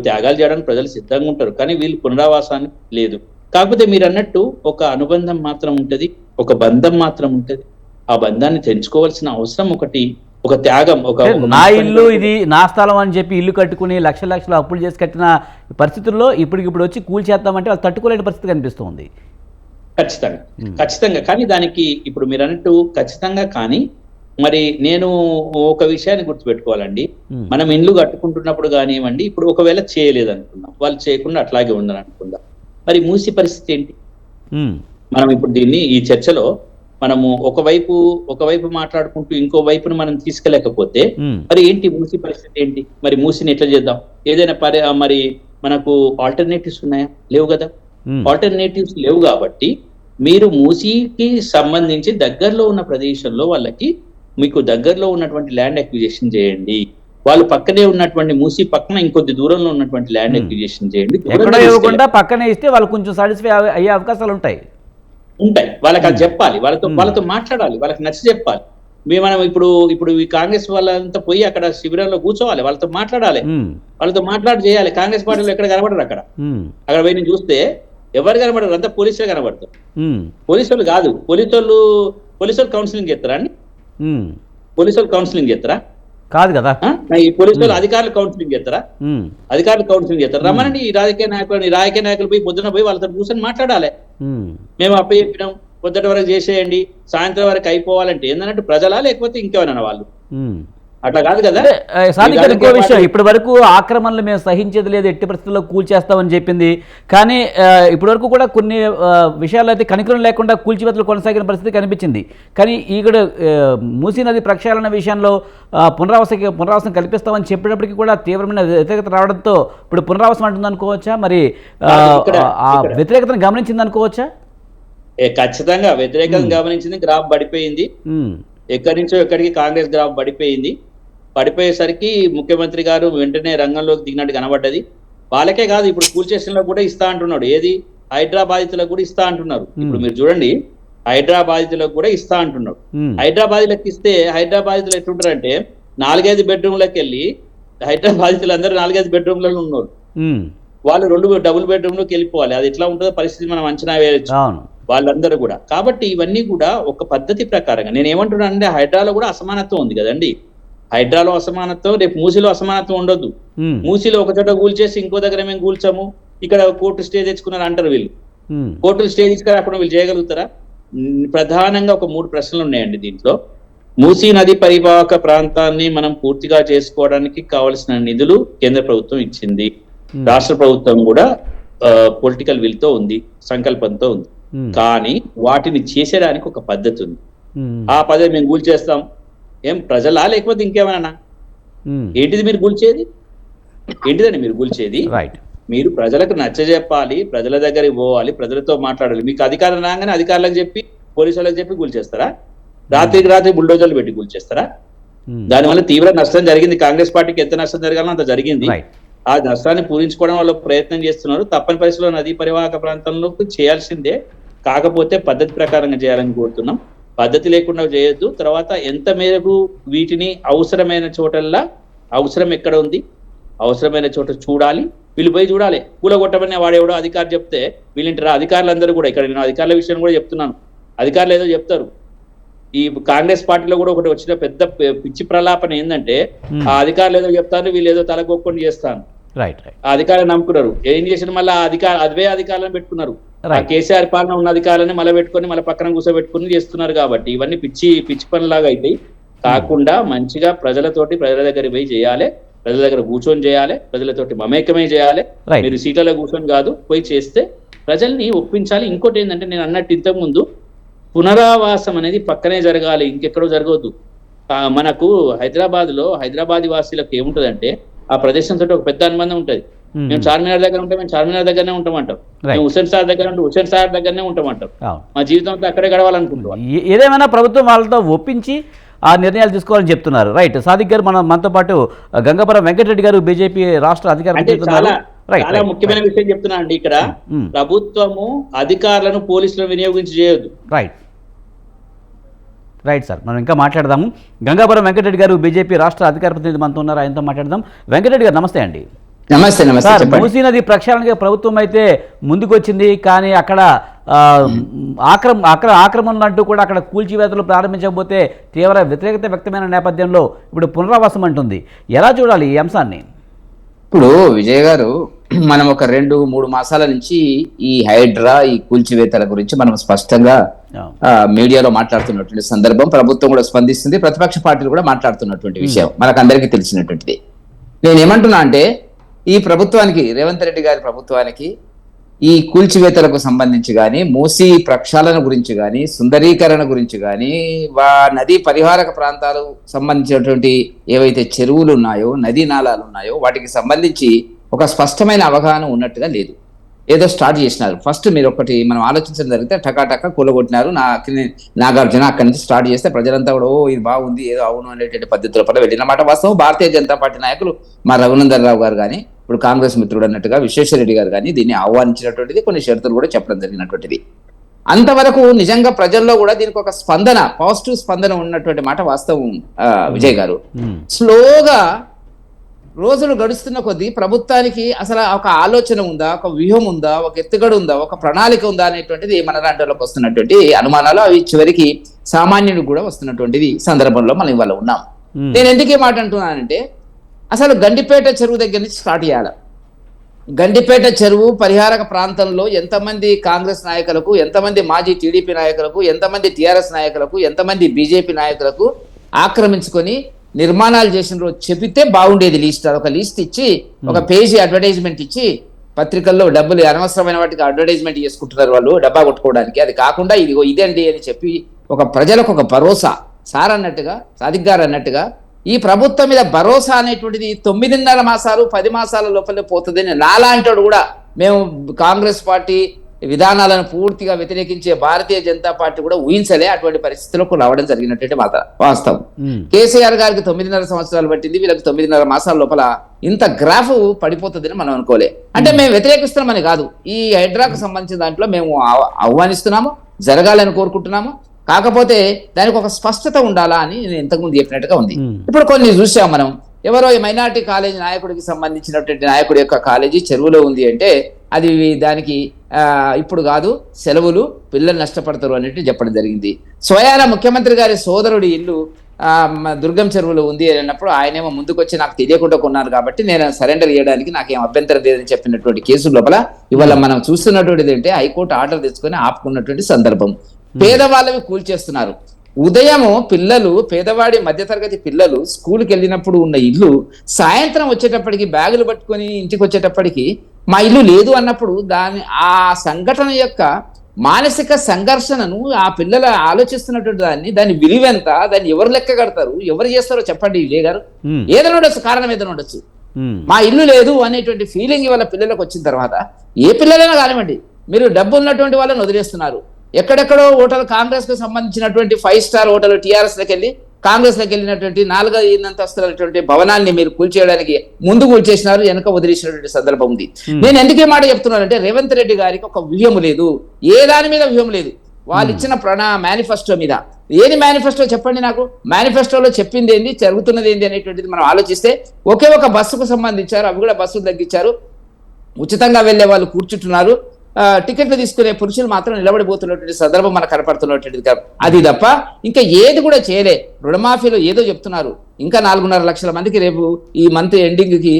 త్యాగాలు చేయడానికి ప్రజలు సిద్ధంగా ఉంటారు, కానీ వీళ్ళు పునరావాసాన్ని లేదు. కాకపోతే మీరు అన్నట్టు ఒక అనుబంధం మాత్రం ఉంటది, ఒక బంధం మాత్రం ఉంటది. ఆ బంధాన్ని తెంచుకోవాల్సిన అవసరం ఒకటి ఒక త్యాగం, ఒక నా ఇల్లు ఇది నా స్థలం అని చెప్పి ఇల్లు కట్టుకుని లక్షల లక్షలు అప్పులు చేసి కట్టిన పరిస్థితుల్లో ఇప్పటికిప్పుడు వచ్చి కూల్చేద్దామంటే వాళ్ళు తట్టుకోలేని పరిస్థితి కనిపిస్తుంది. ఖచ్చితంగా ఖచ్చితంగా. కానీ దానికి ఇప్పుడు మీరు అన్నట్టు ఖచ్చితంగా, కానీ మరి నేను ఒక విషయాన్ని గుర్తుపెట్టుకోవాలండి. మనం ఇండ్లు కట్టుకుంటున్నప్పుడు కానివ్వండి, ఇప్పుడు ఒకవేళ చేయలేదు అనుకుందాం, వాళ్ళు చేయకుండా అట్లాగే ఉండని అనుకుందాం, మరి మూసి పరిస్థితి ఏంటి? మనం ఇప్పుడు దీన్ని ఈ చర్చలో మనము ఒకవైపు మాట్లాడుకుంటూ ఇంకో వైపును మనం తీసుకెళ్ళకపోతే మరి ఏంటి మూసి పరిస్థితి ఏంటి? మరి మూసిని ఎట్లా చేద్దాం? ఏదైనా మరి మనకు ఆల్టర్నేటివ్స్ ఉన్నాయా? లేవు కదా. ఆల్టర్నేటివ్స్ లేవు కాబట్టి మీరు మూసీకి సంబంధించి దగ్గరలో ఉన్న ప్రదేశంలో వాళ్ళకి, మీకు దగ్గరలో ఉన్నటువంటి ల్యాండ్ అక్విజిషన్ చేయండి. వాళ్ళు పక్కనే ఉన్నటువంటి మూసీ పక్కన ఇంకొద్ది దూరంలో ఉన్నటువంటి ల్యాండ్ అక్విజిషన్ చేయండి. పక్కనే ఇస్తే వాళ్ళు కొంచెం సాటిస్ఫై అయ్యే అవకాశాలు ఉంటాయి. వాళ్ళకి అది చెప్పాలి, వాళ్ళతో మాట్లాడాలి, వాళ్ళకి నచ్చ చెప్పాలి. మనం ఇప్పుడు ఈ కాంగ్రెస్ వాళ్ళంతా పోయి అక్కడ శిబిరంలో కూర్చోవాలి, వాళ్ళతో మాట్లాడాలి, వాళ్ళతో మాట్లాడి చేయాలి. కాంగ్రెస్ పార్టీలో ఎక్కడ కనబడరు. అక్కడ పోయి నేను చూస్తే ఎవరు కనబడరు, అంతా పోలీసులు కనబడతారు. పోలీసులు కాదు, పోలీసులు కౌన్సిలింగ్ చేస్తారా అండి? పోలీసులు కౌన్సిలింగ్ చేస్తారా? కాదు కదా. ఈ పోలీసులు అధికారులు కౌన్సిలింగ్ చేస్తారా? అధికారులు కౌన్సిలింగ్ చేస్తారు. రమ్మనండి ఈ రాజకీయ నాయకులు పోయి పొద్దున పోయి వాళ్ళతో కూర్చొని మాట్లాడాలి. మేము అప్ప చెప్పినాం, పొద్దుట వరకు చేసేయండి, సాయంత్రం వరకు అయిపోవాలంటే ఏంటంటే ప్రజలా లేకపోతే ఇంకేమైనా వాళ్ళు? అట్లా కాదు కదా. ఇంకో విషయం, ఇప్పటి వరకు ఆక్రమణలు మేము సహించేది లేదు, ఎట్టి పరిస్థితుల్లో కూల్చేస్తామని చెప్పింది. కానీ ఇప్పటి వరకు కూడా కొన్ని విషయాల్లో అయితే కనికరం లేకుండా కూల్చివేతలు కొనసాగిన పరిస్థితి కనిపించింది. కానీ ఇక్కడ మూసీ నది ప్రక్షాళన విషయంలో పునరావాసం కల్పిస్తామని చెప్పినప్పటికీ కూడా తీవ్రమైన వ్యతిరేకత రావడంతో ఇప్పుడు పునరావాసం అంటుంది అనుకోవచ్చా? మరి ఆ వ్యతిరేకతను గమనించింది అనుకోవచ్చా? ఖచ్చితంగా వ్యతిరేకతను గమనించింది. గ్రాఫ్ పడిపోయింది, ఎక్కడి నుంచో ఎక్కడికి కాంగ్రెస్ గ్రాఫ్ పడిపోయేసరికి ముఖ్యమంత్రి గారు వెంటనే రంగంలోకి దిగినట్టు కనబడ్డది. వాళ్ళకే కాదు, ఇప్పుడు కూల్ స్టేషన్ లో కూడా ఇస్తా అంటున్నాడు. ఏది? హైదరాబాదితులకు కూడా ఇస్తా అంటున్నారు. ఇప్పుడు మీరు చూడండి, హైదరాబాదితులకు కూడా ఇస్తా అంటున్నాడు. హైదరాబాద్లకు ఇస్తే హైదరాబాదితులు ఎట్లుంటారంటే 4-5 బెడ్రూమ్లకు వెళ్ళి, హైదరాబాదితులు అందరూ 4-5 బెడ్రూమ్లలో ఉన్నారు, వాళ్ళు 2 డబుల్ బెడ్రూమ్లోకి వెళ్ళిపోవాలి. అది ఎట్లా ఉంటుందో పరిస్థితి మనం అంచనా వేయచ్చు వాళ్ళందరూ కూడా. కాబట్టి ఇవన్నీ కూడా ఒక పద్ధతి ప్రకారంగా నేను ఏమంటున్నానంటే, హైడ్రాలో కూడా అసమానత్వం ఉంది కదండి. హైడ్రాలో అసమానత్వం, రేపు మూసీలో అసమానత్వం ఉండొద్దు. మూసీలో ఒక చోట కూల్చేసి ఇంకో దగ్గర మేము కూల్చాము, ఇక్కడ కోర్టు స్టే తెచ్చుకున్నారు అంటారు వీళ్ళు. కోర్టులు స్టే తీసుకుని అక్కడ వీళ్ళు చేయగలుగుతారా? ప్రధానంగా ఒక 3 ప్రశ్నలు ఉన్నాయండి దీంట్లో. మూసీ నది పరివాహక ప్రాంతాన్ని మనం పూర్తిగా చేసుకోవడానికి కావలసిన నిధులు కేంద్ర ప్రభుత్వం ఇచ్చింది, రాష్ట్ర ప్రభుత్వం కూడా పొలిటికల్ విల్ తో ఉంది, సంకల్పంతో ఉంది. కానీ వాటిని చేసేదానికి ఒక పద్ధతి ఉంది. ఆ పద్ధతి మేము కూల్చేస్తాం, ఏం ప్రజలా లేకపోతే ఇంకేమైనా? ఏంటిది మీరు కూల్చేది? ఏంటిదండి మీరు కూల్చేది? మీరు ప్రజలకు నచ్చజెప్పాలి, ప్రజల దగ్గరికి పోవాలి, ప్రజలతో మాట్లాడాలి. మీకు అధికారం రాగానే అధికారులకు చెప్పి పోలీసులకు చెప్పి కూల్చేస్తారా? రాత్రికి రాత్రి బుల్డోజర్లు పెట్టి కూల్చేస్తారా? దానివల్ల తీవ్ర నష్టం జరిగింది. కాంగ్రెస్ పార్టీకి ఎంత నష్టం జరగాలో అంత జరిగింది. ఆ నష్టాన్ని పూరించుకోవడం వల్ల ప్రయత్నం చేస్తున్నారు. తప్పని పరిస్థితిలో నదీ పరివాహక ప్రాంతంలో చేయాల్సిందే, కాకపోతే పద్ధతి ప్రకారంగా చేయాలని కోరుతున్నాం. పద్ధతి లేకుండా చేయొద్దు. తర్వాత ఎంత మేరకు వీటిని అవసరమైన చోటల్లా, అవసరం ఎక్కడ ఉంది, అవసరమైన చోట చూడాలి, వీళ్ళు పోయి చూడాలి. కూలగొట్టమని వాడేవాడో అధికారి చెప్తే వీళ్ళంటారా? అధికారులందరూ కూడా, ఇక్కడ నేను అధికారుల విషయం కూడా చెప్తున్నాను, అధికారులు ఏదో చెప్తారు. ఈ కాంగ్రెస్ పార్టీలో కూడా ఒకటి వచ్చిన పెద్ద పిచ్చి ప్రలాపన ఏంటంటే, ఆ అధికారులు ఏదో చెప్తారు, వీళ్ళు ఏదో తలగొక్కొని చేస్తాను. ఆ అధికారులు నమ్ముకున్నారు. ఏం చేసిన మళ్ళీ అదే అధికారులను పెట్టుకున్నారు. కేసీఆర్ పాలన ఉన్న అధికారులని మళ్ళీ పెట్టుకొని మళ్ళీ పక్కన కూర్చోబెట్టుకుని చేస్తున్నారు. కాబట్టి ఇవన్నీ పిచ్చి పనిలాగా అవుతాయి. కాకుండా మంచిగా ప్రజలతోటి, ప్రజల దగ్గర పోయి చేయాలి, ప్రజల దగ్గర కూర్చొని చేయాలి, ప్రజలతోటి మమేకమే చేయాలి. మీరు సీట్లలో కూర్చొని కాదు, పోయి చేస్తే ప్రజల్ని ఒప్పించాలి. ఇంకోటి ఏంటంటే, నేను అన్నట్టు ఇంతకు ముందు పునరావాసం అనేది పక్కనే జరగాలి, ఇంకెక్కడో జరగవద్దు. మనకు హైదరాబాద్ వాసీలకు ఏముంటదంటే, ఆ ప్రదేశంతో ఒక పెద్ద అనుబంధం ఉంటది. మేము చార్మినార్ దగ్గర ఉంటే మేము చార్మినార్ దగ్గరనే ఉంటామంటాం, మేము హుస్సేన్ సార్ దగ్గర ఉంటే హుస్సేన్ సార్ దగ్గరనే ఉంటామంటాం. మా జీవితంతో అక్కడే గడవాలనుకుంటున్నాం. ఏదేమైనా ప్రభుత్వం వాళ్ళతో ఒప్పించి ఆ నిర్ణయాలు తీసుకోవాలని చెప్తున్నారు. రైట్. సాదిక్ గారు మనతో పాటు గంగపురం వెంకటరెడ్డి గారు, బీజేపీ రాష్ట్ర అధికారులు. చాలా ముఖ్యమైన విషయం చెప్తున్నా అండి. ఇక్కడ ప్రభుత్వము అధికారులను పోలీసులను వినియోగించి చేయొద్దు. రైట్ సార్, మనం ఇంకా మాట్లాడదాము. గంగాపురం వెంకటరెడ్డి గారు, బీజేపీ రాష్ట్ర అధికార ప్రతినిధి మనతో ఉన్నారు, ఆయనతో మాట్లాడదాం. వెంకటరెడ్డి గారు నమస్తే అండి. నమస్తే. మూసీ నది ప్రక్షాళనకి ప్రభుత్వం అయితే ముందుకు వచ్చింది, కానీ అక్కడ ఆక్రమణలు అంటూ కూడా అక్కడ కూల్చివేతలు ప్రారంభించకపోతే తీవ్ర వ్యతిరేకత వ్యక్తమైన నేపథ్యంలో ఇప్పుడు పునరావాసం అంటుంది. ఎలా చూడాలి ఈ అంశాన్ని? ఇప్పుడు విజయ్ గారు, మనం ఒక 2-3 మాసాల నుంచి ఈ హైడ్రా, ఈ కూల్చివేతల గురించి మనం స్పష్టంగా మీడియాలో మాట్లాడుతున్నటువంటి సందర్భం, ప్రభుత్వం కూడా స్పందిస్తుంది, ప్రతిపక్ష పార్టీలు కూడా మాట్లాడుతున్నటువంటి విషయం మనకు అందరికీ తెలిసినటువంటిది. నేనేమంటున్నా అంటే, ఈ ప్రభుత్వానికి, రేవంత్ రెడ్డి గారి ప్రభుత్వానికి ఈ కూల్చివేతలకు సంబంధించి కానీ, మూసీ ప్రక్షాళన గురించి కానీ, సుందరీకరణ గురించి కానీ, నదీ పరిహారక ప్రాంతాలు సంబంధించినటువంటి ఏవైతే చెరువులు ఉన్నాయో, నదీ నాళాలు ఉన్నాయో, వాటికి సంబంధించి ఒక స్పష్టమైన అవగాహన ఉన్నట్టుగా లేదు. ఏదో స్టార్ట్ చేసినారు. ఫస్ట్ మీరు ఒకటి మనం ఆలోచించడం జరిగితే టకాటక్క కూలగొట్టినారు. నాగార్జున అక్కడి నుంచి స్టార్ట్ చేస్తే ప్రజలంతా కూడా ఇది బాగుంది, ఏదో అవును అనేటువంటి పద్ధతిలో పట్ల వెళ్ళినమాట వాస్తవం. భారతీయ జనతా పార్టీ నాయకులు మా రఘునందన్ రావు గారు కానీ, ఇప్పుడు కాంగ్రెస్ మిత్రుడు అన్నట్టుగా విశ్వేశ్వరరెడ్డి గారు కానీ దీన్ని ఆహ్వానించినటువంటిది, కొన్ని షరతులు కూడా చెప్పడం జరిగినటువంటిది. అంతవరకు నిజంగా ప్రజల్లో కూడా దీనికి ఒక స్పందన, పాజిటివ్ స్పందన ఉన్నటువంటి మాట వాస్తవం విజయ్ గారు. స్లోగా రోజులు గడుస్తున్న కొద్దీ ప్రభుత్వానికి అసలు ఒక ఆలోచన ఉందా, ఒక వ్యూహం ఉందా, ఒక ఎత్తుగడ ఉందా, ఒక ప్రణాళిక ఉందా అనేటువంటిది మన రాష్ట్రంలోకి వస్తున్నటువంటి అనుమానాలు, అవి చివరికి సామాన్యుడికి కూడా వస్తున్నటువంటిది సందర్భంలో మనం ఇవాళ ఉన్నాం. నేను ఎందుకు మాట అంటున్నానంటే, అసలు గండిపేట చెరువు దగ్గర నుంచి స్టార్ట్ చేయాలి. గండిపేట చెరువు పరిహారక ప్రాంతంలో ఎంతమంది కాంగ్రెస్ నాయకులకు, ఎంతమంది మాజీ టీడీపీ నాయకులకు, ఎంతమంది టీఆర్ఎస్ నాయకులకు, ఎంతమంది బీజేపీ నాయకులకు ఆక్రమించుకొని నిర్మాణాలు చేసిన రోజు చెబితే బాగుండేది. లిస్ట్, అదొక లిస్ట్ ఇచ్చి, ఒక పేజీ అడ్వర్టైజ్మెంట్ ఇచ్చి, పత్రికల్లో డబ్బులు అనవసరమైన వాటికి అడ్వర్టైజ్మెంట్ చేసుకుంటున్నారు వాళ్ళు డబ్బా కొట్టుకోవడానికి. అది కాకుండా ఇదిగో ఇదండి అని చెప్పి ఒక ప్రజలకు ఒక భరోసా, సార్ అన్నట్టుగా, సాదిక్ గారు అన్నట్టుగా ఈ ప్రభుత్వం మీద భరోసా అనేటువంటిది 9.5 మాసాలు 10 మాసాల లోపలే పోతుందని నాలాంటి కూడా, మేము కాంగ్రెస్ పార్టీ విధానాలను పూర్తిగా వ్యతిరేకించే భారతీయ జనతా పార్టీ కూడా ఊహించలే అటువంటి పరిస్థితులకు రావడం జరిగినటువంటి వాస్తవం. కేసీఆర్ గారికి 9.5 సంవత్సరాలు పట్టింది, వీళ్ళకి 9.5 మాసాల లోపల ఇంత గ్రాఫ్ పడిపోతుందని మనం అనుకోలే. అంటే మేము వ్యతిరేకిస్తున్నామని కాదు, ఈ హైడ్రాకు సంబంధించిన దాంట్లో మేము ఆహ్వానిస్తున్నాము, జరగాలని కోరుకుంటున్నాము. కాకపోతే దానికి ఒక స్పష్టత ఉండాలా అని నేను ఇంతకుముందు చెప్పినట్టుగా ఉంది. ఇప్పుడు కొన్ని చూసాం మనం, ఎవరో మైనార్టీ కాలేజీ నాయకుడికి సంబంధించినటువంటి నాయకుడి యొక్క కాలేజీ చెరువులో ఉంది అంటే అది దానికి ఇప్పుడు కాదు, సెలవులు, పిల్లలు నష్టపడతారు అన్నట్టు చెప్పడం జరిగింది. స్వయాన ముఖ్యమంత్రి గారి సోదరుడి ఇల్లు దుర్గం చెరువులో ఉంది అన్నప్పుడు ఆయనేమో ముందుకొచ్చి నాకు తెలియకుండా కొన్నాను కాబట్టి నేను సరెండర్ చేయడానికి నాకేం అభ్యంతరం లేదని చెప్పినటువంటి కేసు లోపల ఇవాళ మనం చూస్తున్నటువంటిది ఏంటంటే హైకోర్టు ఆర్డర్ తెచ్చుకొని ఆపుకున్నటువంటి సందర్భం. పేదవాళ్ళవి కూల్చేస్తున్నారు. ఉదయము పిల్లలు, పేదవాడి మధ్యతరగతి పిల్లలు స్కూల్కి వెళ్ళినప్పుడు ఉన్న ఇల్లు సాయంత్రం వచ్చేటప్పటికి బ్యాగులు పట్టుకొని ఇంటికి వచ్చేటప్పటికి మా ఇల్లు లేదు అన్నప్పుడు ఆ సంఘటన యొక్క మానసిక సంఘర్షణను ఆ పిల్లలు ఆలోచిస్తున్నటువంటి దాని విలువెంత, దాన్ని ఎవరు లెక్క కడతారు, ఎవరు చేస్తారో చెప్పండి విజయ్ గారు. ఏదైనా ఉండొచ్చు, కారణం ఏదైనా ఉండొచ్చు. మా ఇల్లు లేదు అనేటువంటి ఫీలింగ్ ఇవాళ పిల్లలకు వచ్చిన తర్వాత ఏ పిల్లలైనా కానివ్వండి, మీరు డబ్బు ఉన్నటువంటి వాళ్ళని వదిలేస్తున్నారు. ఎక్కడెక్కడో హోటల్, కాంగ్రెస్ కు సంబంధించినటువంటి 5 స్టార్ హోటల్ టీఆర్ఎస్ లోకి వెళ్ళి కాంగ్రెస్ లోకి వెళ్ళినటువంటి 4 అంతస్తులైనటువంటి భవనాన్ని మీరు కూల్చేయడానికి ముందు కూల్చేసినారు, వెనక వదిలేసినటువంటి సందర్భం ఉంది. నేను ఎందుకే మాట చెప్తున్నానంటే, రేవంత్ రెడ్డి గారికి ఒక వ్యూహం లేదు, ఏ దాని మీద వ్యూహం లేదు. వాళ్ళు ఇచ్చిన మేనిఫెస్టో మీద, ఏది మేనిఫెస్టో చెప్పండి నాకు. మేనిఫెస్టోలో చెప్పింది ఏంది, జరుగుతున్నది ఏంది అనేటువంటిది మనం ఆలోచిస్తే ఒకే ఒక బస్సుకు సంబంధించారు, అవి కూడా బస్సులు తగ్గించారు, ఉచితంగా వెళ్లే వాళ్ళు కూర్చుంటున్నారు, టికెట్లు తీసుకునే పురుషులు మాత్రం నిలబడిపోతున్నటువంటి సందర్భం మనకు కనపడుతున్నటువంటిది. అది తప్ప ఇంకా ఏది కూడా చేయలే. రుణమాఫీలో ఏదో చెప్తున్నారు, ఇంకా 4.5 లక్షల మందికి రేపు ఈ మంత్ ఎండింగ్ కి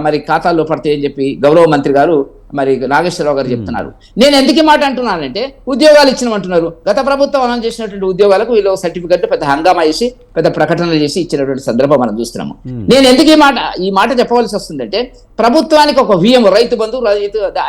మరి ఖాతాల్లో పడతాయని చెప్పి గౌరవ మంత్రి గారు, మరి నాగేశ్వరరావు గారు చెప్తున్నారు. నేను ఎందుకు మాట అంటున్నానంటే, ఉద్యోగాలు ఇచ్చినమంటున్నారు. గత ప్రభుత్వం అనౌన్స్ చేసినటువంటి ఉద్యోగాలకు వీళ్ళు సర్టిఫికెట్ పెద్ద హంగామా చేసి పెద్ద ప్రకటనలు చేసి ఇచ్చినటువంటి సందర్భం మనం చూస్తున్నాము. నేను ఎందుకు ఈ మాట చెప్పవలసి వస్తుందంటే, ప్రభుత్వానికి ఒక వ్యూహం, రైతు బంధు,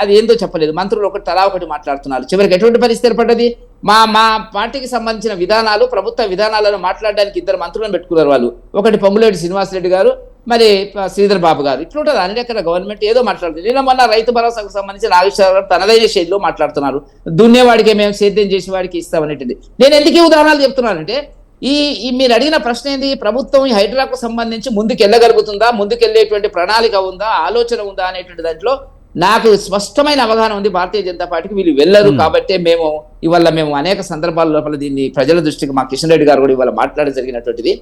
అది ఏందో చెప్పలేదు. మంత్రులు తలా ఒకటి మాట్లాడుతున్నారు. చివరికి ఎటువంటి పరిస్థితి ఏర్పడ్డది? మా పార్టీకి సంబంధించిన విధానాలు, ప్రభుత్వ విధానాలను మాట్లాడడానికి 2 మంత్రులను పెట్టుకున్నారు వాళ్ళు. ఒకటి పొంగులేటి శ్రీనివాసరెడ్డి గారు, మరి శ్రీధర్ బాబు గారు. ఇట్లుంటుంది అన్ని రకాల గవర్నమెంట్ ఏదో మాట్లాడుతుంది. నిన్న మొన్న రైతు భరోసాకు సంబంధించి నాగేశ్వరరావు గారు తనదైన శైలిలో మాట్లాడుతున్నారు. దున్నేవాడికి మేము సేద్యం చేసే వాడికి ఇస్తామనేటిది. నేను ఎందుకు ఉదాహరణలు చెప్తున్నానంటే, మీరు అడిగిన ప్రశ్న ఏంది, ప్రభుత్వం ఈ హైడ్రాకు సంబంధించి ముందుకు వెళ్ళగలుగుతుందా, ముందుకెళ్లేటువంటి ప్రణాళిక ఉందా, ఆలోచన ఉందా అనేటువంటి దాంట్లో నాకు స్పష్టమైన అవగాహన ఉంది భారతీయ జనతా పార్టీకి వీళ్ళు వెళ్ళరు కాబట్టి ఇవాళ మేము అనేక సందర్భాల లోపల దీన్ని ప్రజల దృష్టికి మా కిషన్ రెడ్డి గారు కూడా ఇవాళ మాట్లాడడం జరిగినటువంటిది.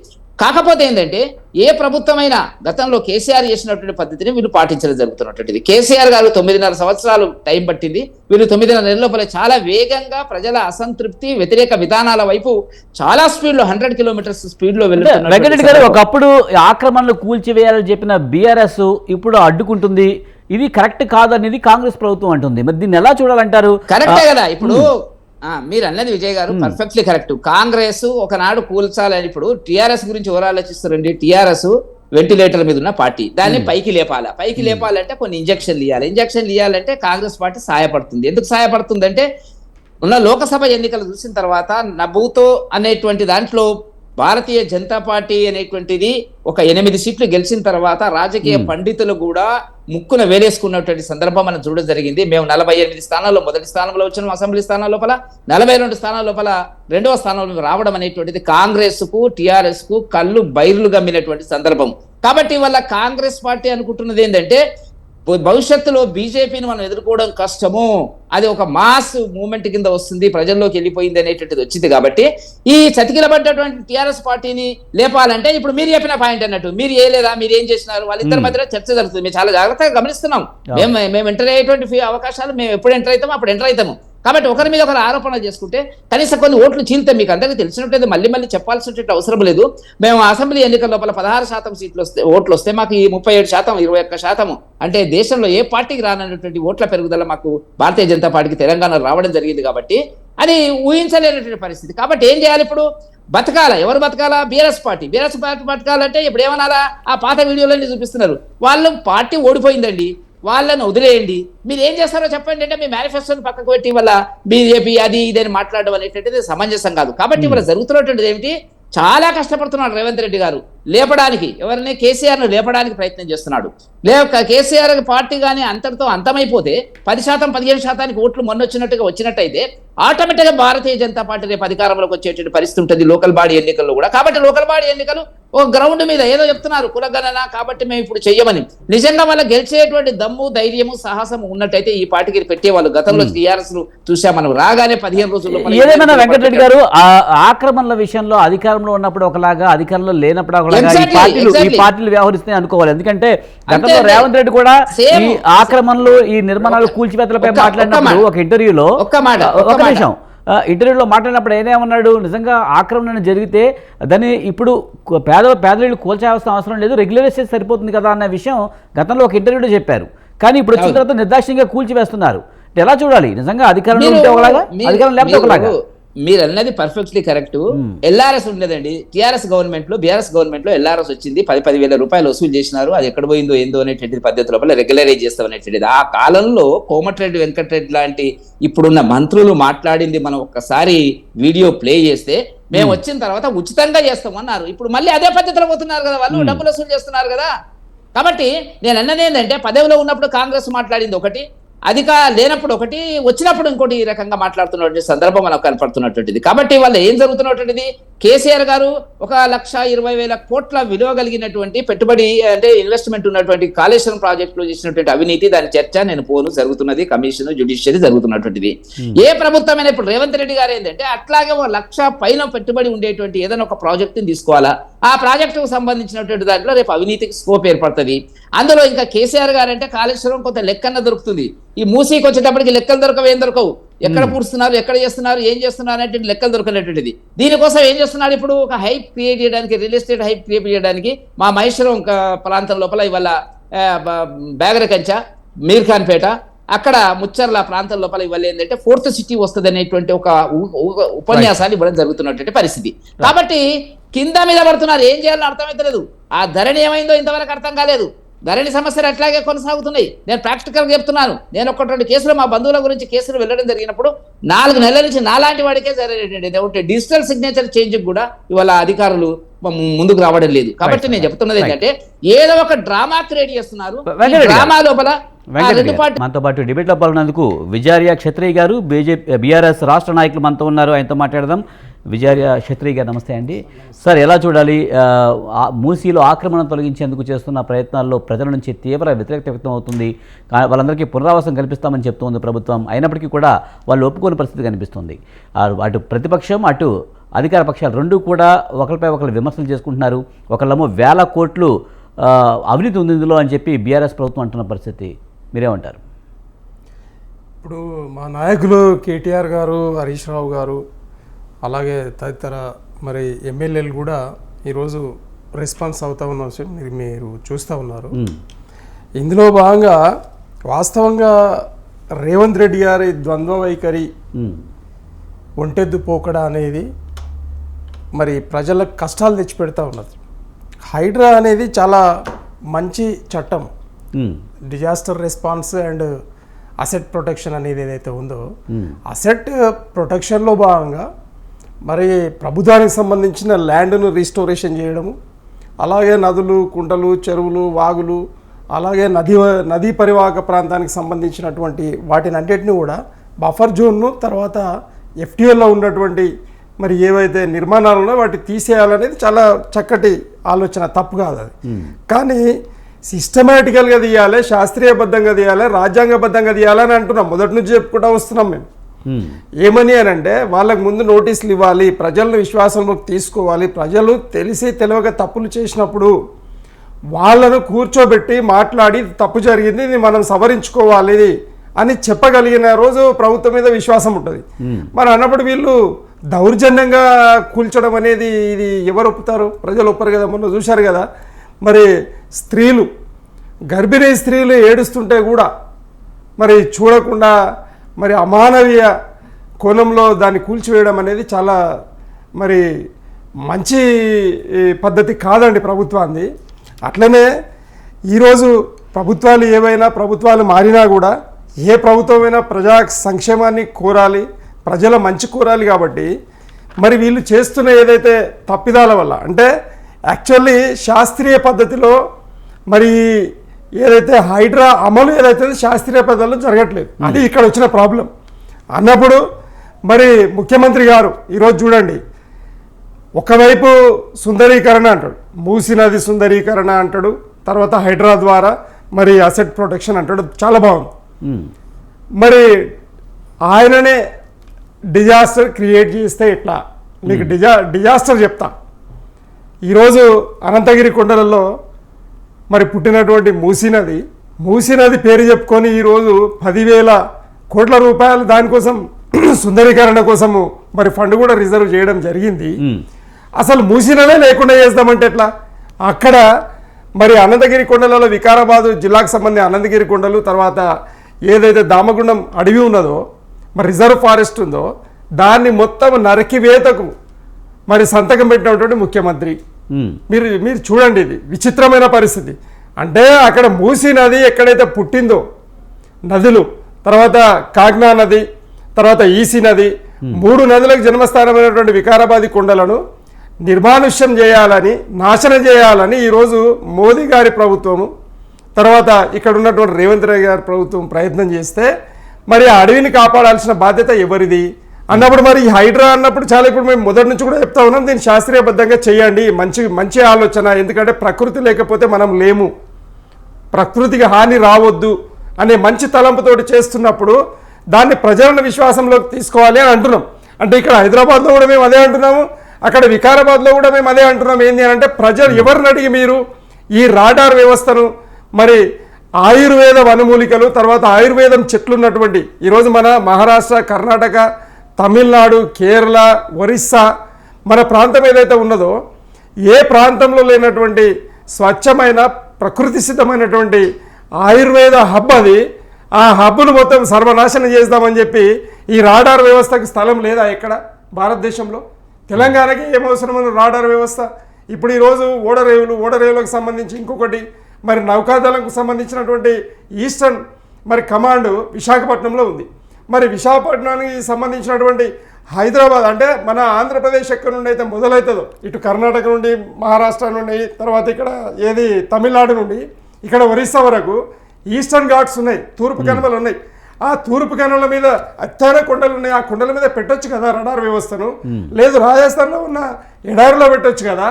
కాకపోతే ఏంటంటే ఏ ప్రభుత్వమైనా గతంలో కేసీఆర్ చేసినటువంటి పద్ధతిని వీళ్ళు పాటించడం జరుగుతున్నటువంటిది. కేసీఆర్ గారు 9.5 సంవత్సరాలు టైం పట్టింది, వీళ్ళు 9.5 నెలల లోపల చాలా వేగంగా ప్రజల అసంతృప్తి వ్యతిరేక విధానాల వైపు చాలా స్పీడ్ లో 100 కిలోమీటర్స్ స్పీడ్ లో వెంకటరెడ్డి గారు ఒకప్పుడు ఆక్రమణలు కూల్చివేయాలని చెప్పిన బీఆర్ఎస్ ఇప్పుడు అడ్డుకుంటుంది, ఇది కరెక్ట్ కాదనేది కాంగ్రెస్ ప్రభుత్వం అంటుంది. మరి దీన్ని ఎలా చూడాలంటారు? కరెక్టే కదా. ఇప్పుడు మీరు అన్నది విజయ్ గారు పర్ఫెక్ట్లీ కరెక్ట్. కాంగ్రెస్ ఒకనాడు కూల్చాలని, ఇప్పుడు టిఆర్ఎస్ గురించి ఎవరు ఆలోచిస్తారండి? టిఆర్ఎస్ వెంటిలేటర్ మీద ఉన్న పార్టీ, దాన్ని పైకి లేపాలంటే కొన్ని ఇంజక్షన్లు ఇవ్వాలంటే కాంగ్రెస్ పార్టీ సహాయపడుతుంది. ఎందుకు సహాయపడుతుంది అంటే ఉన్న లోకసభ ఎన్నికలు చూసిన తర్వాత నభూతో అనేటువంటి దాంట్లో భారతీయ జనతా పార్టీ అనేటువంటిది ఒక 8 సీట్లు గెలిచిన తర్వాత రాజకీయ పండితులు కూడా ముక్కున వేలేసుకున్నటువంటి సందర్భం మనం చూడడం జరిగింది. మేము 48 స్థానాల్లో మొదటి స్థానంలో వచ్చినాం, అసెంబ్లీ స్థానాల లోపల 42 స్థానాల లోపల 2వ స్థానంలో రావడం అనేటువంటిది కాంగ్రెస్ కు టిఆర్ఎస్ కు కళ్ళు బైర్లు గమ్మినటువంటి సందర్భం. కాబట్టి వల్ల కాంగ్రెస్ పార్టీ అనుకుంటున్నది ఏంటంటే భవిష్యత్తులో బీజేపీని మనం ఎదుర్కోవడం కష్టము, అది ఒక మాస్ మూవ్మెంట్ కింద వస్తుంది, ప్రజల్లోకి వెళ్ళిపోయింది అనేటువంటిది వచ్చింది. కాబట్టి ఈ చతికిలబడ్డటువంటి టిఆర్ఎస్ పార్టీని లేపాలంటే ఇప్పుడు మీరు చెప్పిన పాయింట్ అన్నట్టు మీరు లేదా మీరు ఏం చేసినారు, వాళ్ళిద్దరి మధ్యలో చర్చ జరుగుతుంది. మేము చాలా జాగ్రత్తగా గమనిస్తున్నాం. మేము ఎంటర్ అయ్యేటువంటి అవకాశాలు మేము ఎప్పుడు ఎంటర్ అవుతామో అప్పుడు ఎంటర్ అవుతాము. కాబట్టి ఒకరి మీద ఒకరు ఆరోపణలు చేసుకుంటే కనీసం కొన్ని ఓట్లు చీల్తే మీకు అందరికీ తెలిసినట్టు మళ్ళీ చెప్పాల్సినటువంటి అవసరం లేదు. మేము అసెంబ్లీ ఎన్నికల లోపల 16% సీట్లు ఓట్లు వస్తే మాకు ఈ 37%, 21% అంటే దేశంలో ఏ పార్టీకి రానటువంటి ఓట్ల పెరుగుదల మాకు భారతీయ జనతా పార్టీకి తెలంగాణ రావడం జరిగింది. కాబట్టి అది ఊహించలేనటువంటి పరిస్థితి. కాబట్టి ఏం చేయాలి? ఇప్పుడు బతకాల. ఎవరు బతకాలా? బీఆర్ఎస్ పార్టీ బతకాలంటే ఇప్పుడు ఏమనాలా? ఆ పాత వీడియోలన్నీ చూపిస్తున్నారు. వాళ్ళు పార్టీ ఓడిపోయిందండి, వాళ్ళని వదిలేయండి, మీరు ఏం చేస్తారో చెప్పండి అంటే మీ మేనిఫెస్టోని పక్కకు పెట్టి వల్ల బీజేపీ అది ఇదని మాట్లాడడం అనేటువంటిది సమంజసం కాదు. కాబట్టి ఇవాళ జరుగుతున్నటువంటిది ఏమిటి? చాలా కష్టపడుతున్నాడు రేవంత్ రెడ్డి గారు లేపడానికి, ఎవరిని కేసీఆర్ ను లేపడానికి ప్రయత్నం చేస్తున్నాడు. కేసీఆర్ పార్టీ కానీ అంతటితో అంతమైపోతే 10%, 15% ఓట్లు వచ్చినట్టయితే ఆటోమేటిక్ గా భారతీయ జనతా పార్టీ రేపు అధికారంలోకి వచ్చేటువంటి పరిస్థితి ఉంటుంది లోకల్ బాడీ ఎన్నికల్లో కూడా. కాబట్టి లోకల్ బాడీ ఎన్నికలు ఒక గ్రౌండ్ మీద ఏదో చెప్తున్నారు కులగణన, కాబట్టి మేము ఇప్పుడు చెయ్యమని. నిజంగా వాళ్ళ గెలిచేటువంటి దమ్ము, ధైర్యము, సాహసం ఉన్నట్టయితే ఈ పార్టీకి పెట్టేవాళ్ళు. గతంలో టీఆర్ఎస్ చూసాం మనం, రాగానే 15 రోజుల్లో. ఏదేమైనా వెంకటరెడ్డి గారు ఆక్రమణల విషయంలో అధికారంలో ఉన్నప్పుడు ఒకలాగా, అధికారంలో లేనప్పుడు ఒకలాగా ఈ పార్టీలు వ్యవహరిస్తాయి అనుకోవాలి. ఎందుకంటే గతంలో రేవంత్ రెడ్డి కూడా ఈ ఆక్రమణలు, ఈ నిర్మాణాలు, కూల్చివేతలపై మాట్లాడినప్పుడు ఒక ఇంటర్వ్యూలో మాట్లాడినప్పుడు ఏమన్నాడు? నిజంగా ఆక్రమణ జరిగితే దాన్ని ఇప్పుడు పేదలు కూల్చాల్సిన అవసరం లేదు, రెగ్యులరైజ్ చేసి సరిపోతుంది కదా అన్న విషయం గతంలో ఒక ఇంటర్వ్యూలో చెప్పారు. కానీ ఇప్పుడు వచ్చిన తర్వాత నిర్దాక్షిణ్యంగా కూల్చివేస్తున్నారు. ఎలా చూడాలి? నిజంగా అధికారంలో ఉంటే ఒకలాగా, అధికారం లేకపోతే ఒకలాగా. మీరు అన్నది పర్ఫెక్ట్లీ కరెక్ట్. ఎల్ఆర్ఎస్ ఉండేదండి టిఆర్ఎస్ గవర్నమెంట్ లో, బీఆర్ఎస్ గవర్నమెంట్ లో ఎల్ఆర్ఎస్ వచ్చింది, 10,000 రూపాయలు వసూలు చేసినారు. అది ఎక్కడ పోయిందో ఏందో అనేటువంటి పద్ధతి లోపల రెగ్యులరైజ్ చేస్తాం అనేటువంటిది. ఆ కాలంలో కోమటిరెడ్డి వెంకటరెడ్డి లాంటి ఇప్పుడున్న మంత్రులు మాట్లాడింది మనం ఒక్కసారి వీడియో ప్లే చేస్తే, మేము వచ్చిన తర్వాత ఉచితంగా చేస్తామన్నారు. ఇప్పుడు మళ్ళీ అదే పద్ధతిలో పోతున్నారు కదా, వాళ్ళు డబ్బులు వసూలు చేస్తున్నారు కదా. కాబట్టి నేను అన్నది ఏంటంటే పదవిలో ఉన్నప్పుడు కాంగ్రెస్ మాట్లాడింది ఒకటి, లేనప్పుడు ఒకటి, వచ్చినప్పుడు ఇంకోటి ఈ రకంగా మాట్లాడుతున్నటువంటి సందర్భం మనకు కనపడుతున్నటువంటిది. కాబట్టి వాళ్ళ ఏం జరుగుతున్నటువంటిది? కేసీఆర్ గారు 1,20,000 కోట్ల విలువ కలిగినటువంటి పెట్టుబడి అంటే ఇన్వెస్ట్మెంట్ ఉన్నటువంటి కాళేశ్వరం ప్రాజెక్ట్ లో చేసినటువంటి అవినీతి, దాని చర్చ నేను జరుగుతున్నది, కమిషన్, జ్యుడిషియరీ జరుగుతున్నటువంటిది. ఏ ప్రభుత్వమైనా ఇప్పుడు రేవంత్ రెడ్డి గారు ఏంటంటే అట్లాగే 1,00,000 పైన పెట్టుబడి ఉండేటువంటి ఏదైనా ఒక ప్రాజెక్టుని తీసుకోవాలా, ఆ ప్రాజెక్టుకు సంబంధించినటువంటి దాంట్లో రేపు అవినీతికి స్కోప్ ఏర్పడుతుంది. అందులో ఇంకా కేసీఆర్ గారు అంటే కాళేశ్వరం కొంత లెక్కన్న దొరుకుతుంది, ఈ మూసీకి వచ్చేటప్పటికి లెక్కలు దొరకవు, ఏం దొరకవు, ఎక్కడ పూడుస్తున్నారు, ఎక్కడ చేస్తున్నారు, ఏం చేస్తున్నారు అనేటువంటి లెక్కలు దొరకనటువంటిది. దీనికోసం ఏం చేస్తున్నారు? ఇప్పుడు ఒక హైప్ క్రియేట్ చేయడానికి, రియల్ ఎస్టేట్ హైప్ క్రియేట్ చేయడానికి మా మహేశ్వరం ప్రాంతం లోపల ఇవాళ బేగరకంచ, మీర్ఖాన్పేట, అక్కడ ముచ్చర్ల ప్రాంతం లోపల ఇవాళ ఏంటంటే 4th సిటీ వస్తుంది అనేటువంటి ఒక ఉపన్యాసాన్ని ఇవ్వడం జరుగుతున్నటువంటి పరిస్థితి. కాబట్టి కింద మీద పడుతున్నారు, ఏం చేయాలో అర్థమైతలేదు. ఆ ధరణి ఏమైందో ఇంతవరకు అర్థం కాలేదు. ధరణి సమస్యలు అట్లాగే కొనసాగుతున్నాయి. నేను ప్రాక్టికల్గా చెప్తున్నాను. నేను 1-2 కేసులు మా బంధువుల గురించి కేసులు వెళ్ళడం జరిగినప్పుడు 4 నెలల నుంచి నాలాంటి వాడికే జరిగేటటువంటి డిజిటల్ సిగ్నేచర్ చేంజ్ కూడా ఇవాళ అధికారులు ముందుకు రావడం లేదు. కాబట్టి నేను చెప్తున్నది ఏంటంటే ఏదో ఒక డ్రామా క్రియేట్ చేస్తున్నారు. డ్రామా లోపల మనతో పాటు డిబేట్లో పాల్గొన్నందుకు విజారియా క్షత్రియ గారు, బీఆర్ఎస్ రాష్ట్ర నాయకులు మనతో ఉన్నారు, ఆయనతో మాట్లాడదాం. విజయ క్షత్రియ గారు నమస్తే అండి. సార్, ఎలా చూడాలి మూసీలో ఆక్రమణ తొలగించేందుకు చేస్తున్న ప్రయత్నాల్లో ప్రజల నుంచి తీవ్ర వ్యతిరేకత వ్యక్తం అవుతుంది. వాళ్ళందరికీ పునరావాసం కల్పిస్తామని చెప్తోంది ప్రభుత్వం. అయినప్పటికీ కూడా వాళ్ళు ఒప్పుకోని పరిస్థితి కనిపిస్తుంది. అటు ప్రతిపక్షం అటు అధికార పక్షాలు రెండూ కూడా ఒకరిపై ఒకరు విమర్శలు చేసుకుంటున్నారు. ఒకళ్ళేమో వేల కోట్లు అవినీతి ఉంది ఇందులో అని చెప్పి బీఆర్ఎస్ ప్రభుత్వం అంటున్న పరిస్థితి, మీరేమంటారు? ఇప్పుడు మా నాయకులు కేటీఆర్ గారు, హరీష్ రావు గారు, అలాగే తదితర మరి ఎమ్మెల్యేలు కూడా ఈరోజు రెస్పాన్స్ అవుతూ ఉన్న విషయం మీరు చూస్తూ ఉన్నారు. ఇందులో భాగంగా వాస్తవంగా రేవంత్ రెడ్డి గారి ద్వంద్వ వైఖరి, ఒంటెద్దు పోకడ అనేది మరి ప్రజలకు కష్టాలు తెచ్చిపెడతా ఉన్నది. హైడ్రా అనేది చాలా మంచి చట్టం. Disaster response and asset protection అనేది ఏదైతే ఉందో, అసెట్ ప్రొటెక్షన్లో భాగంగా మరి ప్రభుత్వానికి సంబంధించిన ల్యాండ్ను రీస్టోరేషన్ చేయడము, అలాగే నదులు, కుంటలు, చెరువులు, వాగులు, అలాగే నదీ పరివాహక ప్రాంతానికి సంబంధించినటువంటి వాటిని అన్నిటిని కూడా బఫర్ జోన్ను, తర్వాత ఎఫ్టీఎల్లో ఉన్నటువంటి మరి ఏవైతే నిర్మాణాలు ఉన్నాయో వాటి తీసేయాలనేది చాలా చక్కటి ఆలోచన, తప్పు కాదు అది. కానీ సిస్టమేటికల్గా తీయాలి, శాస్త్రీయబద్ధంగా తీయాలి, రాజ్యాంగబద్ధంగా తీయాలని అంటున్నాం. మొదటి నుంచి చెప్పుకుంటూ వస్తున్నాం మేము. ఏమని అని అంటే వాళ్ళకు ముందు నోటీసులు ఇవ్వాలి, ప్రజలను విశ్వాసంలోకి తీసుకోవాలి. ప్రజలు తెలిసి తెలియక తప్పులు చేసినప్పుడు వాళ్ళను కూర్చోబెట్టి మాట్లాడి తప్పు జరిగింది, ఇది మనం సవరించుకోవాలి అని చెప్పగలిగిన రోజు ప్రభుత్వం మీద విశ్వాసం ఉంటుంది. మరి అన్నప్పుడు వీళ్ళు దౌర్జన్యంగా కూల్చడం అనేది ఇది ఎవరు ఒప్పుతారు? ప్రజలు ఒప్పరు కదా. మొన్న చూశారు కదా, మరి స్త్రీలు, గర్భిణీ స్త్రీలు ఏడుస్తుంటే కూడా మరి చూడకుండా మరి అమానవీయ కోణంలో దాన్ని కూల్చివేయడం అనేది చాలా మరి మంచి పద్ధతి కాదండి ప్రభుత్వాన్ని. అట్లనే ఈరోజు ప్రభుత్వాలు ఏవైనా, ప్రభుత్వాలు మారినా కూడా ఏ ప్రభుత్వమైనా ప్రజా సంక్షేమాన్ని కోరాలి, ప్రజల మంచి కోరాలి. కాబట్టి మరి వీళ్ళు చేస్తున్న ఏదైతే తప్పిదాల వల్ల, అంటే యాక్చువల్లీ శాస్త్రీయ పద్ధతిలో మరి ఏదైతే హైడ్రా అమలు ఏదైతే శాస్త్రీయ పద్ధతిలో జరగట్లేదు, అది ఇక్కడ వచ్చిన ప్రాబ్లం అన్నప్పుడు మరి ముఖ్యమంత్రి గారు ఈరోజు చూడండి, ఒకవైపు సుందరీకరణ అంటాడు, మూసీ నది సుందరీకరణ అంటాడు, తర్వాత హైడ్రా ద్వారా మరి అసెట్ ప్రొటెక్షన్ అంటాడు, చాలా బాగుంది. మరి ఆయననే డిజాస్టర్ క్రియేట్ చేస్తే ఎట్లా? మీకు డిజాస్టర్ చెప్తా. ఈరోజు అనంతగిరి కొండలలో మరి పుట్టినటువంటి మూసీ నది పేరు చెప్పుకొని ఈరోజు 10,000 కోట్ల రూపాయలు దానికోసం సుందరీకరణ కోసము మరి ఫండ్ కూడా రిజర్వ్ చేయడం జరిగింది. అసలు మూసీ నదే లేకుండా చేద్దామంటే ఎట్లా? అక్కడ మరి అనంతగిరి కొండలలో వికారాబాద్ జిల్లాకు సంబంధించిన అనంతగిరి కొండలు, తర్వాత ఏదైతే దామగుండం అడవి ఉన్నదో, మరి రిజర్వ్ ఫారెస్ట్ ఉందో, దాన్ని మొత్తం నరికివేతకు మరి సంతకం పెట్టినటువంటి ముఖ్యమంత్రి. మీరు చూడండి, ఇది విచిత్రమైన పరిస్థితి. అంటే అక్కడ మూసీ నది ఎక్కడైతే పుట్టిందో నదులు, తర్వాత కాగ్నా నది, తర్వాత ఈసీ నది, 3 నదులకు జన్మస్థానమైనటువంటి వికారాబాదీ కొండలను నిర్మానుష్యం చేయాలని, నాశనం చేయాలని ఈరోజు మోదీ గారి ప్రభుత్వము, తర్వాత ఇక్కడ ఉన్నటువంటి రేవంత్ రెడ్డి గారి ప్రభుత్వం ప్రయత్నం చేస్తే మరి ఆ అడవిని కాపాడాల్సిన బాధ్యత ఎవరిది అన్నప్పుడు, మరి ఈ హైడ్రా అన్నప్పుడు చాలా, ఇప్పుడు మేము మొదటి నుంచి కూడా చెప్తా ఉన్నాం, దీన్ని శాస్త్రీయబద్ధంగా చేయండి, మంచి ఆలోచన. ఎందుకంటే ప్రకృతి లేకపోతే మనం లేము, ప్రకృతికి హాని రావద్దు అనే మంచి తలంపుతోటి చేస్తున్నప్పుడు దాన్ని ప్రజలను విశ్వాసంలోకి తీసుకోవాలి అని అంటున్నాం. అంటే ఇక్కడ హైదరాబాద్లో కూడా మేము అదే అంటున్నాము, అక్కడ వికారాబాద్లో కూడా మేము అదే అంటున్నాం. ఏంటి అంటే ప్రజలు ఎవరిని అడిగి మీరు ఈ రాడార్ వ్యవస్థను, మరి ఆయుర్వేద వనమూలికలు, తర్వాత ఆయుర్వేదం చెట్లు ఉన్నటువంటి ఈరోజు మన మహారాష్ట్ర, కర్ణాటక, తమిళనాడు, కేరళ, ఒరిస్సా మన ప్రాంతం ఏదైతే ఉన్నదో, ఏ ప్రాంతంలో లేనటువంటి స్వచ్ఛమైన ప్రకృతి సిద్ధమైనటువంటి ఆయుర్వేద హబ్ అది. ఆ హబ్ను మొత్తం సర్వనాశనం చేద్దామని చెప్పి ఈ రాడార్ వ్యవస్థకు స్థలం లేదా ఎక్కడ భారతదేశంలో? తెలంగాణకి ఏమవసరమైన రాడార్ వ్యవస్థ? ఇప్పుడు ఈరోజు ఓడరేవులకు సంబంధించి ఇంకొకటి, మరి నౌకాదళంకు సంబంధించినటువంటి ఈస్టర్న్ మరి కమాండ్ విశాఖపట్నంలో ఉంది. మరి విశాఖపట్నానికి సంబంధించినటువంటి హైదరాబాద్, అంటే మన ఆంధ్రప్రదేశ్ ఎక్కడి నుండి అయితే మొదలవుతుందో, ఇటు కర్ణాటక నుండి, మహారాష్ట్ర నుండి, తర్వాత ఇక్కడ తమిళనాడు నుండి ఇక్కడ ఒరిస్సా వరకు ఈస్టర్న్ ఘాట్స్ ఉన్నాయి, తూర్పు కనుమలు ఉన్నాయి. ఆ తూర్పు కనుల మీద ఎత్తైన కొండలు ఉన్నాయి, ఆ కొండల మీద పెట్టొచ్చు కదా రడార్ వ్యవస్థను. లేదు రాజస్థాన్లో ఉన్న ఎడారిలో పెట్టొచ్చు కదా.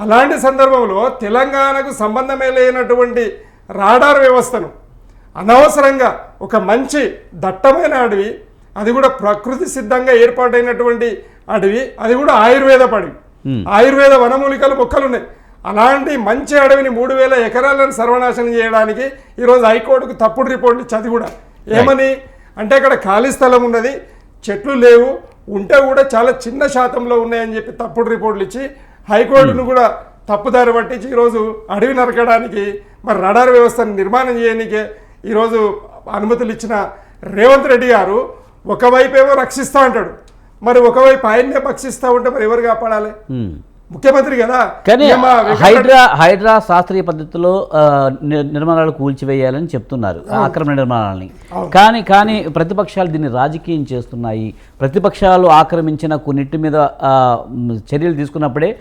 అలాంటి సందర్భంలో తెలంగాణకు సంబంధమే లేనటువంటి రాడార్ వ్యవస్థను అనవసరంగా ఒక మంచి దట్టమైన అడవి, అది కూడా ప్రకృతి సిద్ధంగా ఏర్పాటైనటువంటి అడవి, అది కూడా ఆయుర్వేద అడవి, ఆయుర్వేద వనమూలికలు మొక్కలు ఉన్నాయి. అలాంటి మంచి అడవిని 3000 ఎకరాలను సర్వనాశనం చేయడానికి ఈరోజు హైకోర్టుకు తప్పుడు రిపోర్ట్లు ఇచ్చి, అది కూడా ఏమని అంటే అక్కడ ఖాళీ స్థలం ఉన్నది, చెట్లు లేవు, ఉంటే కూడా చాలా చిన్న శాతంలో ఉన్నాయని చెప్పి తప్పుడు రిపోర్ట్లు ఇచ్చి హైకోర్టును కూడా తప్పుదారి పట్టించి ఈరోజు అడవి నరకడానికి మరి రడార్ వ్యవస్థను నిర్మాణం చేయడానికే ఈరోజు అనుమతులు ఇచ్చిన రేవంత్ రెడ్డి గారు ఒకవైపు ఏమో రక్షిస్తూ అంటాడు, మరి ఒకవైపు ఆయన్నే భక్షిస్తూ ఉంటే మరి ఎవరు కాపాడాలి? ముఖ్యమంత్రి కదా. కానీ హైడ్రా శాస్త్రీయ పద్ధతిలో నిర్మాణాలు కూల్చివేయాలని చెప్తున్నారు, ఆక్రమణ నిర్మాణాలని. కానీ ప్రతిపక్షాలు దీన్ని రాజకీయం చేస్తున్నాయి. ప్రతిపక్షాలు ఆక్రమించిన కొన్నింటి మీద చర్యలు తీసుకున్నప్పుడే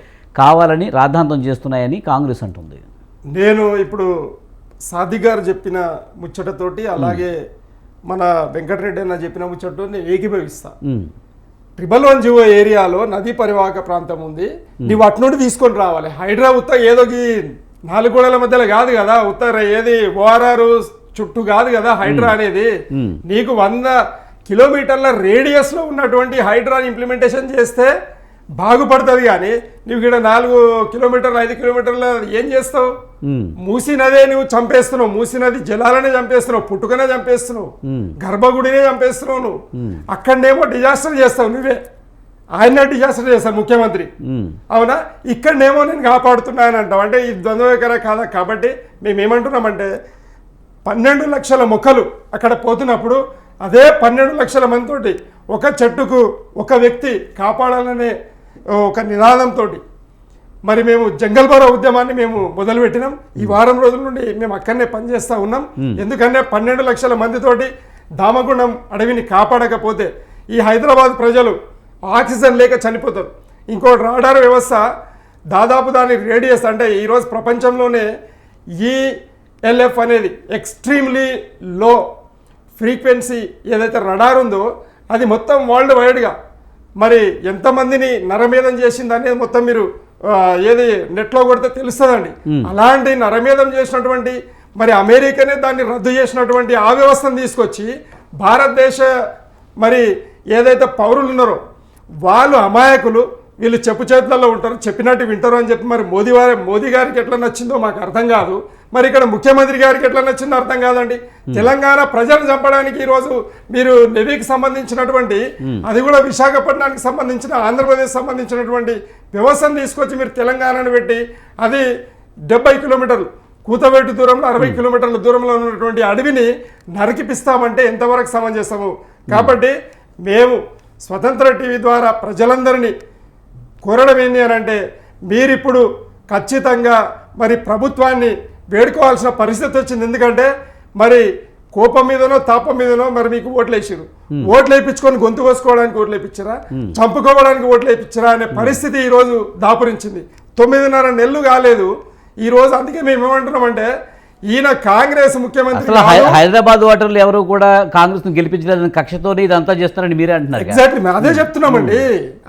కావాలని రాద్ధాంతం చేస్తున్నాయని కాంగ్రెస్ అంటుంది. నేను ఇప్పుడు సాది గారు చెప్పిన ముచ్చటతోటి అలాగే మన వెంకటరెడ్డి అన్న చెప్పిన ముచ్చట నేను ఏకీభవిస్తా. 111 ఏరియాలో నదీ పరివాహక ప్రాంతం ఉంది, నీవు అటు నుండి తీసుకొని రావాలి. హైడ్రా ఉత్త ఏదో 4 గోడల మధ్యలో కాదు కదా, ఉత్తర ఏది ఓఆర్ఆర్ చుట్టూ కాదు కదా హైడ్రా అనేది. నీకు 100 కిలోమీటర్ల రేడియస్ లో ఉన్నటువంటి హైడ్రాని ఇంప్లిమెంటేషన్ చేస్తే బాగుపడుతుంది. కానీ నువ్వు ఇక్కడ 4 కిలోమీటర్లు 5 కిలోమీటర్ల ఏం చేస్తావు? మూసీ నదే నువ్వు చంపేస్తున్నావు, మూసీ నది జలాలనే చంపేస్తున్నావు, పుట్టుకనే చంపేస్తున్నావు, గర్భగుడినే చంపేస్తున్నావు. నువ్వు అక్కడనేమో డిజాస్టర్ చేస్తావు, నువ్వే ఆయనే డిజాస్టర్ చేస్తావు ముఖ్యమంత్రి, అవునా? ఇక్కడనేమో నేను కాపాడుతున్నాను అంటావు. అంటే ఇది ద్వంద్వకర కాదా? కాబట్టి మేము ఏమంటున్నామంటే 12 లక్షల మొక్కలు అక్కడ పోతున్నప్పుడు అదే 12 లక్షల మందితోటి ఒక చెట్టుకు ఒక వ్యక్తి కాపాడాలనే ఒక నినాదంతో మరి మేము జంగల్ బరో ఉద్యమాన్ని మేము మొదలుపెట్టినాం. ఈ వారం రోజుల నుండి మేము అక్కడనే పనిచేస్తూ ఉన్నాం. ఎందుకంటే 12 లక్షల మందితోటి దామగుండం అడవిని కాపాడకపోతే ఈ హైదరాబాద్ ప్రజలు ఆక్సిజన్ లేక చనిపోతారు. ఇంకోటి రాడార్ వ్యవస్థ దాదాపు దాని రేడియస్ అంటే ఈరోజు ప్రపంచంలోనే ఈఎల్ఎఫ్ అనేది ఎక్స్ట్రీమ్లీ లో ఫ్రీక్వెన్సీ ఏదైతే రడార్ ఉందో అది మొత్తం వరల్డ్ వైడ్గా మరి ఎంతమందిని నరమేధం చేసింది అనేది మొత్తం మీరు ఏది నెట్లో కొడితే తెలుస్తుందండి. అలాంటి నరమేధం చేసినటువంటి మరి అమెరికానే దాన్ని రద్దు చేసినటువంటి ఆ వ్యవస్థను తీసుకొచ్చి భారతదేశ మరి ఏదైతే పౌరులు ఉన్నారో వాళ్ళు అమాయకులు, వీళ్ళు చెప్పు చేతులలో ఉంటారు, చెప్పినట్టు వింటారు అని చెప్పి మరి మోదీ గారికి ఎట్లా నచ్చిందో మాకు అర్థం కాదు. మరి ఇక్కడ ముఖ్యమంత్రి గారికి ఎట్లా నచ్చిందో అర్థం కాదండి. తెలంగాణ ప్రజలను చంపడానికి ఈరోజు మీరు నెవీకి సంబంధించినటువంటి అది కూడా విశాఖపట్నానికి సంబంధించిన ఆంధ్రప్రదేశ్ సంబంధించినటువంటి వ్యవస్థను తీసుకొచ్చి మీరు తెలంగాణను పెట్టి అది 70 కిలోమీటర్లు కూతవేటు దూరంలో 60 కిలోమీటర్ల దూరంలో ఉన్నటువంటి అడవిని నరికిపిస్తామంటే ఎంతవరకు సమంజసము? కాబట్టి మేము స్వతంత్ర టీవీ ద్వారా ప్రజలందరినీ కోరడం ఏంటి అని అంటే మీరిప్పుడు ఖచ్చితంగా మరి ప్రభుత్వాన్ని వేడుకోవాల్సిన పరిస్థితి వచ్చింది. ఎందుకంటే మరి కోపం మీదనో తాపం మీదనో మరి మీకు ఓట్లు వేసారు, ఓట్లు వేయించుకొని గొంతు కోసుకోవడానికి ఓట్లు వేయించారా, చంపుకోవడానికి ఓట్లు వేయించారా అనే పరిస్థితి ఈరోజు దాపురించింది. 9.5 నెలలు కాలేదు ఈరోజు. అందుకే మేము ఏమంటున్నామంటే ఈయన కాంగ్రెస్ ముఖ్యమంత్రి హైదరాబాద్ ఓటర్లు ఎవరు కూడా కాంగ్రెస్ ను గెలిపించలేదని కక్షతోనే ఇదంతా చేస్తారని మీరే అంటున్నారు. ఎగ్జాక్ట్లీ అదే చెప్తున్నామండి.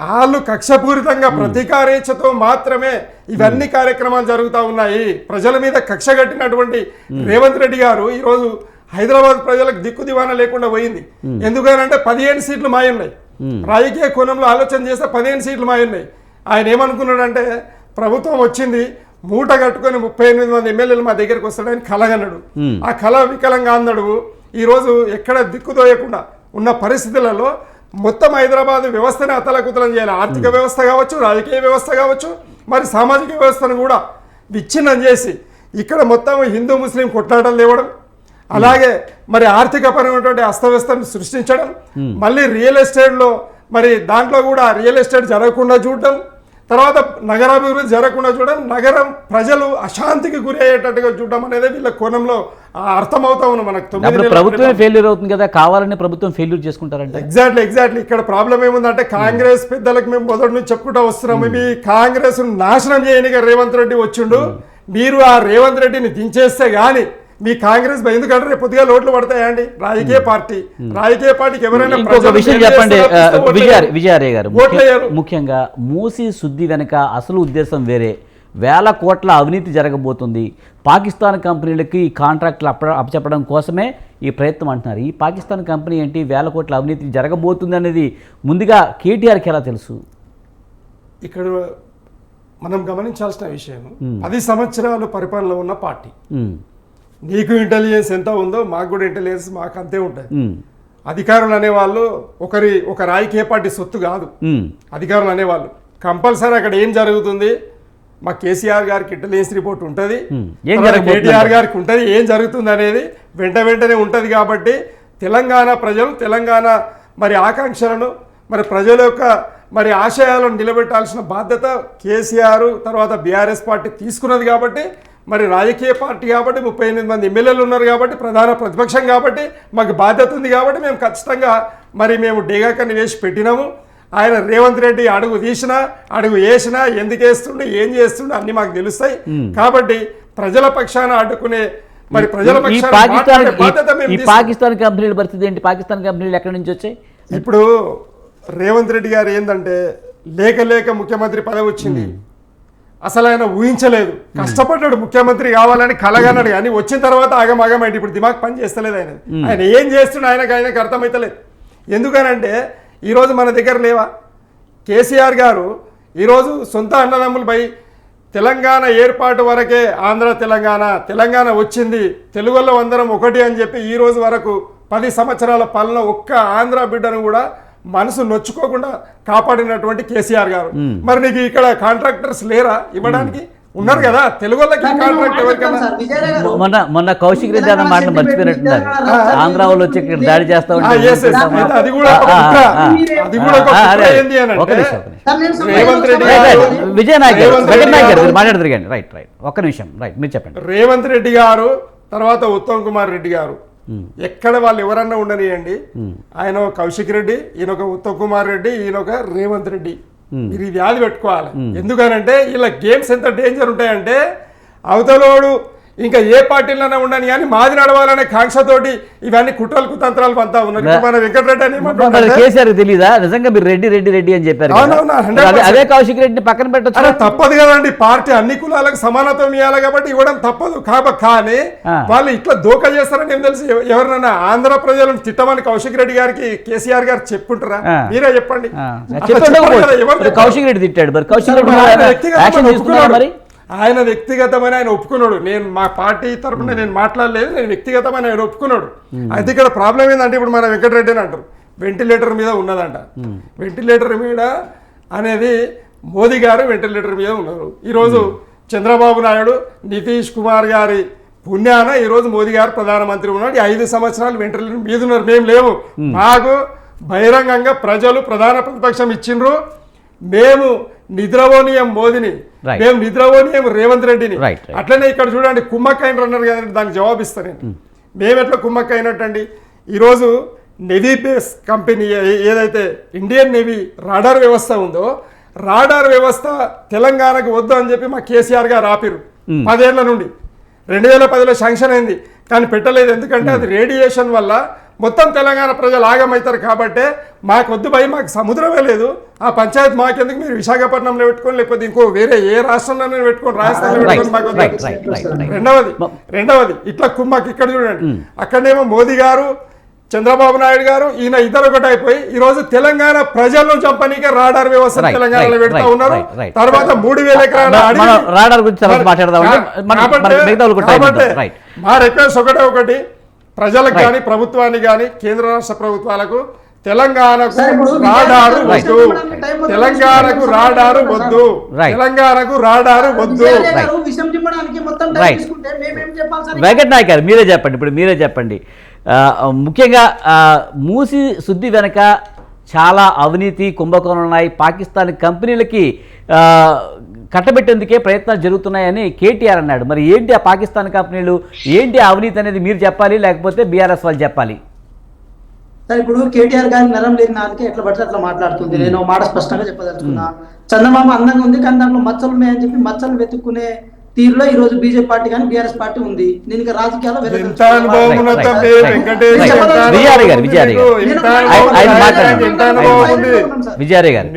వాళ్ళు కక్షపూరితంగా ప్రతీకారేచ్ఛతో మాత్రమే ఇవన్నీ కార్యక్రమాలు జరుగుతూ ఉన్నాయి. ప్రజల మీద కక్ష కట్టినటువంటి రేవంత్ రెడ్డి గారు ఈరోజు హైదరాబాద్ ప్రజలకు దిక్కు దివానా లేకుండా పోయింది. ఎందుకనంటే 15 సీట్లు మాయున్నాయి. రాజకీయ కోణంలో ఆలోచన చేస్తే 15 సీట్లు మాయున్నాయి. ఆయన ఏమనుకున్నాడంటే ప్రభుత్వం వచ్చింది మూట కట్టుకొని 38 మంది ఎమ్మెల్యేలు మా దగ్గరికి వస్తాడని కలగన్నాడు. ఆ కళ వికలంగా అన్నాడు. ఈరోజు ఎక్కడ దిక్కుదోయకుండా ఉన్న పరిస్థితులలో మొత్తం హైదరాబాద్ వ్యవస్థని అతలకుతలం చేయాలి. ఆర్థిక వ్యవస్థ కావచ్చు, రాజకీయ వ్యవస్థ కావచ్చు, మరి సామాజిక వ్యవస్థను కూడా విచ్ఛిన్నం చేసి ఇక్కడ మొత్తం హిందూ ముస్లిం కొట్లాటలు తేవడం, అలాగే మరి ఆర్థిక పరమైనటువంటి అస్తవ్యస్తను సృష్టించడం, మళ్ళీ రియల్ ఎస్టేట్లో మరి దాంట్లో కూడా రియల్ ఎస్టేట్ జరగకుండా చూడడం, తర్వాత నగరాభివృద్ధి జరగకుండా చూడడం, నగరం ప్రజలు అశాంతికి గురి అయ్యేటట్టుగా చూడడం అనేది వీళ్ళ కోణంలో అర్థమవుతా ఉన్నాం మనకు. ప్రభుత్వం ఫెయిల్యూర్ అవుతుంది కదా, కావాలని ప్రభుత్వం ఫెయిల్యూర్ చేసుకుంటారంటే ఎగ్జాక్ట్లీ ఇక్కడ ప్రాబ్లం ఏముందంటే కాంగ్రెస్ పెద్దలకు మేము మొదటి నుంచి చెప్పుకుంటూ వస్తున్నాము, మీ కాంగ్రెస్ నాశనం చేయనిగా రేవంత్ రెడ్డి వచ్చిండు, మీరు ఆ రేవంత్ రెడ్డిని దించేస్తే గాని మీ కాంగ్రెస్ ఎందుకంటే రేపు పొద్దుగా ఓట్లు పడతాయండి రాజకీయ పార్టీకి ఎవరైనా ఇంకొక విషయం చెప్పండి విజయారయ్య గారు, ఓట్లేయరు. ముఖ్యంగా మూసీ శుద్ధి వెనుక అసలు ఉద్దేశం వేరే. వేల కోట్ల అవినీతి జరగబోతుంది. పాకిస్తాన్ కంపెనీలకి ఈ కాంట్రాక్టులు అప్పచెప్పడం కోసమే ఈ ప్రయత్నం అంటున్నారు. ఈ పాకిస్తాన్ కంపెనీ ఏంటి, వేల కోట్ల అవినీతి జరగబోతుంది అనేది ముందుగా కేటీఆర్కి ఎలా తెలుసు? ఇక్కడ మనం గమనించాల్సిన విషయం 10 సంవత్సరాలు పరిపాలన ఉన్న పార్టీ. నీకు ఇంటెలిజెన్స్ ఎంత ఉందో మాకు కూడా ఇంటెలిజెన్స్ మాకు అంతే ఉంటుంది. అధికారులు అనేవాళ్ళు ఒక రాజకీయ పార్టీ సొత్తు కాదు. అధికారులు అనేవాళ్ళు కంపల్సరీ అక్కడ ఏం జరుగుతుంది, మా కేసీఆర్ గారికి ఇంటెలిజెన్స్ రిపోర్ట్ ఉంటుంది, కేటీఆర్ గారికి ఉంటుంది, ఏం జరుగుతుంది అనేది వెంటనే ఉంటుంది. కాబట్టి తెలంగాణ ప్రజలు తెలంగాణ మరి ఆకాంక్షలను మరి ప్రజల యొక్క మరి ఆశయాలను నిలబెట్టాల్సిన బాధ్యత కేసీఆర్ తర్వాత బీఆర్ఎస్ పార్టీ తీసుకున్నది. కాబట్టి మరి రాజకీయ పార్టీ కాబట్టి 38 మంది ఎమ్మెల్యేలు ఉన్నారు కాబట్టి ప్రధాన ప్రతిపక్షం కాబట్టి మాకు బాధ్యత ఉంది. కాబట్టి మేము ఖచ్చితంగా మరి మేము డేగాకని వేసి పెట్టినాము. ఆయన రేవంత్ రెడ్డి అడుగు తీసినా అడుగు వేసినా ఎందుకు వేస్తుండే ఏం చేస్తుండే అన్ని మాకు తెలుస్తాయి. కాబట్టి ప్రజల పక్షాన అడ్డుకునే మరి ప్రజల పాకిస్తాన్ కంపెనీల పరిస్థితి ఏంటి? పాకిస్తాన్ కంపెనీలు ఎక్కడి నుంచి వచ్చాయి? ఇప్పుడు రేవంత్ రెడ్డి గారు ఏంటంటే లేక ముఖ్యమంత్రి పదవి వచ్చింది. అసలు ఆయన ఊహించలేదు, కష్టపడ్డాడు ముఖ్యమంత్రి కావాలని కలగన్నాడు. కానీ వచ్చిన తర్వాత ఆగమాగమైంది. ఇప్పుడు దిమాగ్ పని చేస్తలేదు ఆయన ఏం చేస్తుండే ఆయనకు అర్థమవుతలేదు. ఎందుకనంటే ఈరోజు మన దగ్గర లేవా కేసీఆర్ గారు ఈరోజు సొంత అన్నదమ్ములపై తెలంగాణ ఏర్పాటు వరకే ఆంధ్ర తెలంగాణ వచ్చింది, తెలుగులో అందరం ఒకటి అని చెప్పి ఈ రోజు వరకు 10 సంవత్సరాల పాలన ఒక్క ఆంధ్ర బిడ్డను కూడా మనసు నొచ్చుకోకుండా కాపాడినటువంటి కేసీఆర్ గారు. మరి నీకు ఇక్కడ కాంట్రాక్టర్స్ లేరా ఇవ్వడానికి? ఉన్నారు కదా తెలుగు వాళ్ళకి కాంట్రాక్ట్ ఎవరికైనా. మొన్న కౌశిక్ రెడ్డి అన్న మాటలు మర్చిపోయినట్టున్నారు. ఆంధ్ర వాళ్ళు వచ్చి ఇక్కడ దాడి చేస్తా అది కూడా మాట్లాడదు. రైట్ ఒక్క నిమిషం మీరు చెప్పండి. రేవంత్ రెడ్డి గారు తర్వాత ఉత్తమ్ కుమార్ రెడ్డి గారు ఎక్కడ వాళ్ళు ఎవరన్నా ఉండనియండి, ఆయన ఒక కౌశిక్ రెడ్డి, ఈయన ఒక ఉత్తమ్ కుమార్ రెడ్డి, ఈయన ఒక రేవంత్ రెడ్డి. మీరు ఇది యాది పెట్టుకోవాలి. ఎందుకనంటే ఇలా గేమ్స్ ఎంత డేంజర్ ఉంటాయంటే అవతలోడు ఇంకా ఏ పార్టీలోనే ఉండని కానీ మాది నడవాలనే కాంక్షతోటి ఇవన్నీ కుట్రలు కుతంత్రాలు అంతా ఉన్నారు. మన వెంకటరెడ్డి అని కేసీఆర్ తెలీదా నిజంగా మీరు రెడ్డి అని చెప్పారు? అదే కౌశిక్ రెడ్డిని పక్కన పెట్టచ్చు. తప్పదు కదండి, పార్టీ అన్ని కులాలకు సమానత్వం ఇవ్వాలి కాబట్టి ఇవ్వడం తప్పదు. కానీ వాళ్ళు ఇట్లా దోకా చేస్తారని ఏం తెలుసు? ఎవరినైనా ఆంధ్ర ప్రజలను తిట్టమని కౌశిక్ రెడ్డి గారికి కేసీఆర్ గారు చెప్పుంటారా? మీరే చెప్పండి. కౌశిక్ రెడ్డి తిట్టాడు మరి కౌశిక్ రెడ్డి ఆయన వ్యక్తిగతమైన ఆయన ఒప్పుకున్నాడు. నేను మా పార్టీ తరఫున నేను మాట్లాడలేదు, నేను వ్యక్తిగతమైన ఆయన ఒప్పుకున్నాడు. అయితే ఇక్కడ ప్రాబ్లం ఏంటంటే ఇప్పుడు మన వెంకటరెడ్డి అని అంటారు వెంటిలేటర్ మీద ఉన్నదంట. వెంటిలేటర్ మీద అనేది మోదీ గారు వెంటిలేటర్ మీద ఉన్నారు. ఈరోజు చంద్రబాబు నాయుడు నితీష్ కుమార్ గారి పుణ్యాన ఈరోజు మోదీ గారు ప్రధానమంత్రి ఉన్నాడు. 5 సంవత్సరాలు వెంటిలేటర్ మీద ఉన్నారు. మేము లేవు. మాకు బహిరంగంగా ప్రజలు ప్రధాన ప్రతిపక్షం ఇచ్చిండ్రు. మేము నిద్రపోనీయం మోదీని, మేము నిద్రపోనీయం రేవంత్ రెడ్డిని. అట్లనే ఇక్కడ చూడండి కుమ్మక్కైన అన్నారు కదండి, దానికి జవాబిస్తాను నేను. మేము ఎట్లా కుమ్మక్కైనట్టండి? ఈరోజు నేవీ బేస్ కంపెనీ ఏదైతే ఇండియన్ నేవీ రాడార్ వ్యవస్థ ఉందో, రాడార్ వ్యవస్థ తెలంగాణకు వద్దు అని చెప్పి మా కేసీఆర్ గారు ఆపిరు 10 ఏళ్ల నుండి. 2010లో శాంక్షన్ అయింది కానీ పెట్టలేదు. ఎందుకంటే అది రేడియేషన్ వల్ల మొత్తం తెలంగాణ ప్రజలు ఆగమవుతారు. కాబట్టి మాకు వద్దు భయ, మాకు సముద్రమే లేదు, ఆ పంచాయతీ మాకెందుకు, మీరు విశాఖపట్నంలో పెట్టుకొని లేకపోతే ఇంకో వేరే ఏ రాష్ట్రంలోనే పెట్టుకొని రాజస్థాన్లో పెట్టుకొని మాకు. రెండవది ఇట్లా కుమ్మకి ఇక్కడ చూడండి, అక్కడనేమో మోదీ గారు చంద్రబాబు నాయుడు గారు ఈయన ఇద్దరు ఒకటి అయిపోయి ఈరోజు తెలంగాణ ప్రజలను చంపనీకే రాడార్ వ్యవస్థ తెలంగాణలో పెడతా ఉన్నారు. తర్వాత 3000 ఎకరాల మా రిక్వెస్ట్ ఒకటి ప్రజలకు కానీ ప్రభుత్వానికి కానీ కేంద్ర రాష్ట్ర ప్రభుత్వాలకు తెలంగాణకు రాడారు వద్దు, తెలంగాణకు రాడారు వద్దు, తెలంగాణకు రాడారు వద్దు. వెంకట్ నాయక్ గారు మీరే చెప్పండి. ఇప్పుడు మీరే చెప్పండి. ముఖ్యంగా మూసి శుద్ధి వెనక చాలా అవినీతి కుంభకోణాలు ఉన్నాయి. పాకిస్తాన్ కంపెనీలకి కట్టబెట్టేందుకే ప్రయత్నాలు జరుగుతున్నాయని కేటీఆర్ అన్నాడు. మరి ఏంటి ఆ పాకిస్తాన్ కంపెనీలు, ఏంటి అవినీతి అనేది మీరు చెప్పాలి, లేకపోతే బీఆర్ఎస్ వాళ్ళు చెప్పాలి? సార్ ఇప్పుడు కేటీఆర్ గారి నరం లేని నాలుకే ఎట్లా పడితే అట్లా మాట్లాడుతుంది. నేను మాట స్పష్టంగా చెప్పదలుచుకున్నా. చందమామ అందంగా ఉంది కానీ దాంట్లో మచ్చలు ఉన్నాయని చెప్పి మచ్చలు వెతుక్కునే తీరులో ఈ రోజు బీజేపీ పార్టీ కానీ బీఆర్ఎస్ పార్టీ ఉంది. నేను ఇంకా రాజకీయాల్లో ఎంత అనుభవం ఉన్న Right, తమ్మి, right, వెంకటేష్ right. ఎంత అనుభవం విజయారి గారు, ఉంది విజయారి మీకు? గారు. ఎంత ఆయన అనుభవం ఉంది? మాట్లాడండి. ఎంత అనుభవం ఉంది? విజయారి గారు,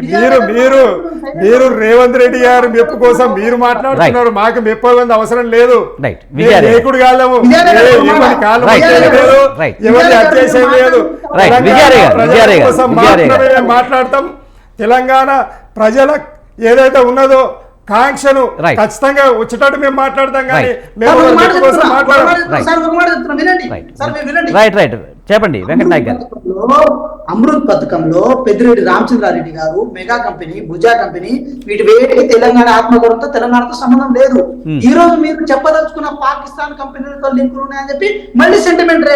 మీరు రేవంత్ రెడ్డి గారు మెప్పు కోసం మీరు మాట్లాడుతున్నారు. మాకు మెప్పు అవసరం లేదు. Right. విజయారి గారు. లేకుడు కాలము, విజయారి గారు. ఎవరి కాలం Right. లేదు, Right. ఎవరి అధ్యక్షం లేదు. Right. తెలంగాణ విజయారి గారు, ప్రజల విజయారి గారు, కోసం విజయారి గారు. మాత్రమే మాట్లాడతాం. తెలంగాణ ప్రజల ఏదైతే ఉన్నదో కాంక్షను Right. ఖచ్చితంగా వచ్చేటట్టు మేము మాట్లాడతాం కానీ Right. మేము సార్, ఒక ఎవరి మాట మెప్పు కోసం చెప్తున్నా. మాట్లాడం. Right. సార్, ఒక మాట చెప్తున్నా, వినండి. Right. సార్, మీరు వినండి. రైట్ రైట్ చెప్పండి వెంకట నాయక్ గారు. అమృత్ పథకంలో పెద్దిరెడ్డి రామచంద్రారెడ్డి గారు మెగా కంపెనీ, భుజా కంపెనీ, వీటి వేటికి తెలంగాణ ఆత్మగౌరవంతో తెలంగాణతో సంబంధం లేదు. ఈ రోజు మీరు చెప్పదలుచుకున్న పాకిస్తాన్ కంపెనీలతో లింకులు ఉన్నాయని చెప్పి మళ్ళీ సెంటిమెంట్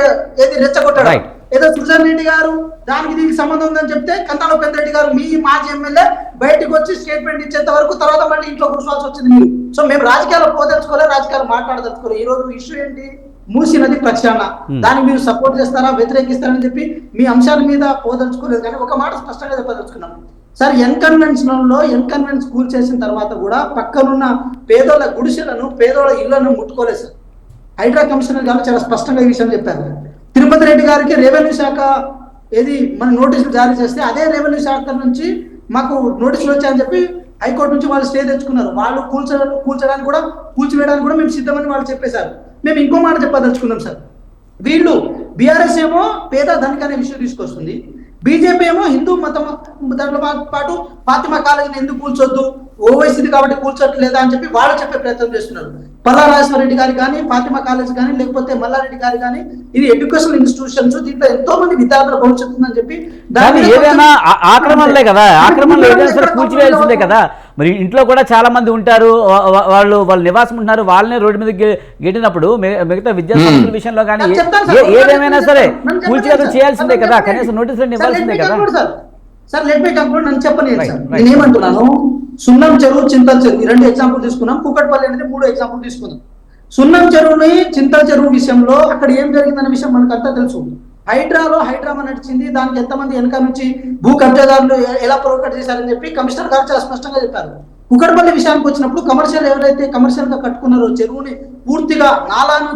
ఏది రెచ్చగొట్టాడు. Right. ఏదో సుజన్ రెడ్డి గారు దానికి దీనికి సంబంధం ఉందని చెప్తే కంతాల పెద్దిరెడ్డి గారు మీ మాజీ ఎమ్మెల్యే బయటకు వచ్చి స్టేట్మెంట్ ఇచ్చేంత వరకు తర్వాత మళ్ళీ ఇంట్లో కూర్చోవాల్సి వచ్చింది మీరు. సో మేము రాజకీయాలు పోదలుచుకోలేదు, రాజకీయాలు మాట్లాడదలుచుకోలేదు. ఈ రోజు ఇష్యూ ఏంటి? మూసీ నది ప్రక్షాళన. దాన్ని మీరు సపోర్ట్ చేస్తారా, వ్యతిరేకిస్తారని చెప్పి మీ అంశాల మీద పోదలుచుకోలేదు. కానీ ఒక మాట స్పష్టంగా చెప్పదలుచుకున్నాం సార్. ఎన్కన్వెన్స్ స్కూల్ చేసిన తర్వాత కూడా పక్కనున్న పేదోళ్ళ గుడిసెలను, పేదోళ్ళ ఇళ్లను ముట్టుకోలేదు సార్. హైడ్రా కమిషనర్ గారు చాలా స్పష్టంగా ఈ విషయం చెప్పారు. తిరుపతి రెడ్డి గారికి రెవెన్యూ శాఖ మన నోటీసులు జారీ చేస్తే అదే రెవెన్యూ శాఖ నుంచి మాకు నోటీసులు వచ్చాయని చెప్పి హైకోర్టు నుంచి వాళ్ళు స్టే తెచ్చుకున్నారు. వాళ్ళు కూల్చడానికి కూడా, కూల్చివేయడానికి కూడా మేము సిద్ధమని వాళ్ళు చెప్పేశారు. మేము ఇంకో మాట చెప్పదలుచుకున్నాం సార్. వీళ్ళు బీఆర్ఎస్ ఏమో పేద ధనిక అనే విషయం తీసుకొస్తుంది, బీజేపీ ఏమో హిందూ మతం దాంట్లో పాటు ఫాతిమా కాలేజీని ఎందుకు కూల్చొద్దు, ఓవైసీది కాబట్టి కూల్చొట్లేదా అని చెప్పి వాళ్ళు చెప్పే ప్రయత్నం చేస్తున్నారు. పల్లారాజేశ్వర రెడ్డి గారి కానీ, ఫాతిమా కాలేజ్ కానీ, లేకపోతే మల్లారెడ్డి గారి కానీ, ఇది ఎడ్యుకేషనల్ ఇన్స్టిట్యూషన్స్, దీంట్లో ఎంతో మంది విద్యార్థుల భవిష్యత్తు ఉందని చెప్పి కానీ ఏదైనా ఆక్రమణలే కదా, ఆక్రమణలు ఏదైనా సరే కూల్చివేయాల్సిందే కదా. మరి ఇంట్లో కూడా చాలా మంది ఉంటారు, వాళ్ళు నివాసం ఉంటున్నారు, వాళ్ళనే రోడ్డు మీద గెట్టినప్పుడు మిగతా విద్యా సంస్థల విషయంలో కానీ ఏదేమైనా సరే కూల్చివేత చేయాల్సిందే కదా, కనీసం నోటీసులు ఇవ్వాల్సిందే కదా. సార్ లెట్ మీ కంక్లూడ్, నన్ను చెప్పలేదు సార్. నేనేమంటున్నాను, సున్నం చెరువు, చింతల చెరువు, ఈ 2 ఎగ్జాంపుల్ తీసుకున్నాం. కూకట్పల్లి అనేది 3 ఎగ్జాంపుల్ తీసుకుందాం. సున్నం చెరువుని, చింతల చెరువు విషయంలో అక్కడ ఏం జరిగిందనే విషయం మనకంతా తెలుసు. హైడ్రామా నడిచింది, దానికి ఎంతమంది వెనక నుంచి భూ కబ్జాదారులు ఎలా ప్రొవోకేట్ చేశారని చెప్పి కమిషనర్ గారు చాలా స్పష్టంగా చెప్పారు. కుకట్పల్లి విషయానికి వచ్చినప్పుడు కమర్షియల్ గా కట్టుకున్నారో చెరువుని పూర్తిగా,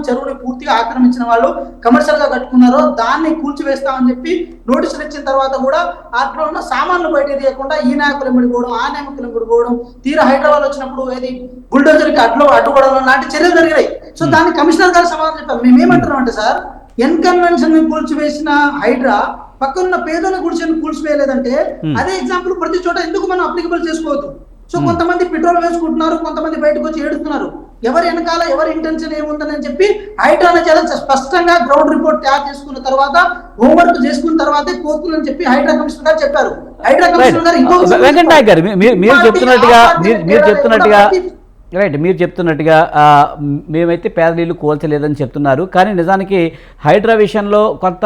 చెరువుని పూర్తిగా ఆక్రమించిన వాళ్ళు కమర్షియల్ గా కట్టుకున్నారో దాన్ని కూల్చివేస్తామని చెప్పి నోటీసులు ఇచ్చిన తర్వాత కూడా అట్లా ఉన్న సామాన్లు బయట తీయకుండా ఈ నాయకులు ఎమ్మిడిపోవడం, ఆ నాయకులు ఎమ్మిడిపోవడం, తీరా హైదరాబాద్ వచ్చినప్పుడు ఏది బుల్డోజర్ కి అడ్డుకోవడం లాంటి చర్యలు జరిగాయి. సో దాన్ని కమిషనర్ గారు సమాధానం చెప్పారు. మేమేమంటున్నాం అంటే సార్, ఎన్కన్వెన్షన్ కూల్చివేసిన హైడ్రా పక్కనున్న పేదల గుడిసెను కూల్చివేయలేదంటే అదే ఎగ్జాంపుల్ ప్రతి చోట ఎందుకు మనం అప్లికబుల్ చేసుకోవద్దు? సో కొంతమంది పెట్రోల్ వేసుకుంటున్నారు, కొంతమంది బయటకు వచ్చి ఏడుస్తున్నారు. ఎవరి వెనకాల ఎవరి ఇంటెన్షన్ ఏముందని చెప్పి హైడ్రాని చాలా స్పష్టంగా గ్రౌండ్ రిపోర్ట్ తయారు చేసుకున్న తర్వాత, హోంవర్క్ చేసుకున్న తర్వాతే పోతుందని చెప్పి హైడ్రా కమిషనర్ గారు చెప్పారు. హైడ్రా కమిషనర్ గారు వెంకట నాయక్ గారు, మీరు చెప్తున్నట్టుగా మేమైతే పేద నీళ్ళు కోల్చలేదని చెప్తున్నారు. కానీ నిజానికి హైడ్రా విషయంలో కొంత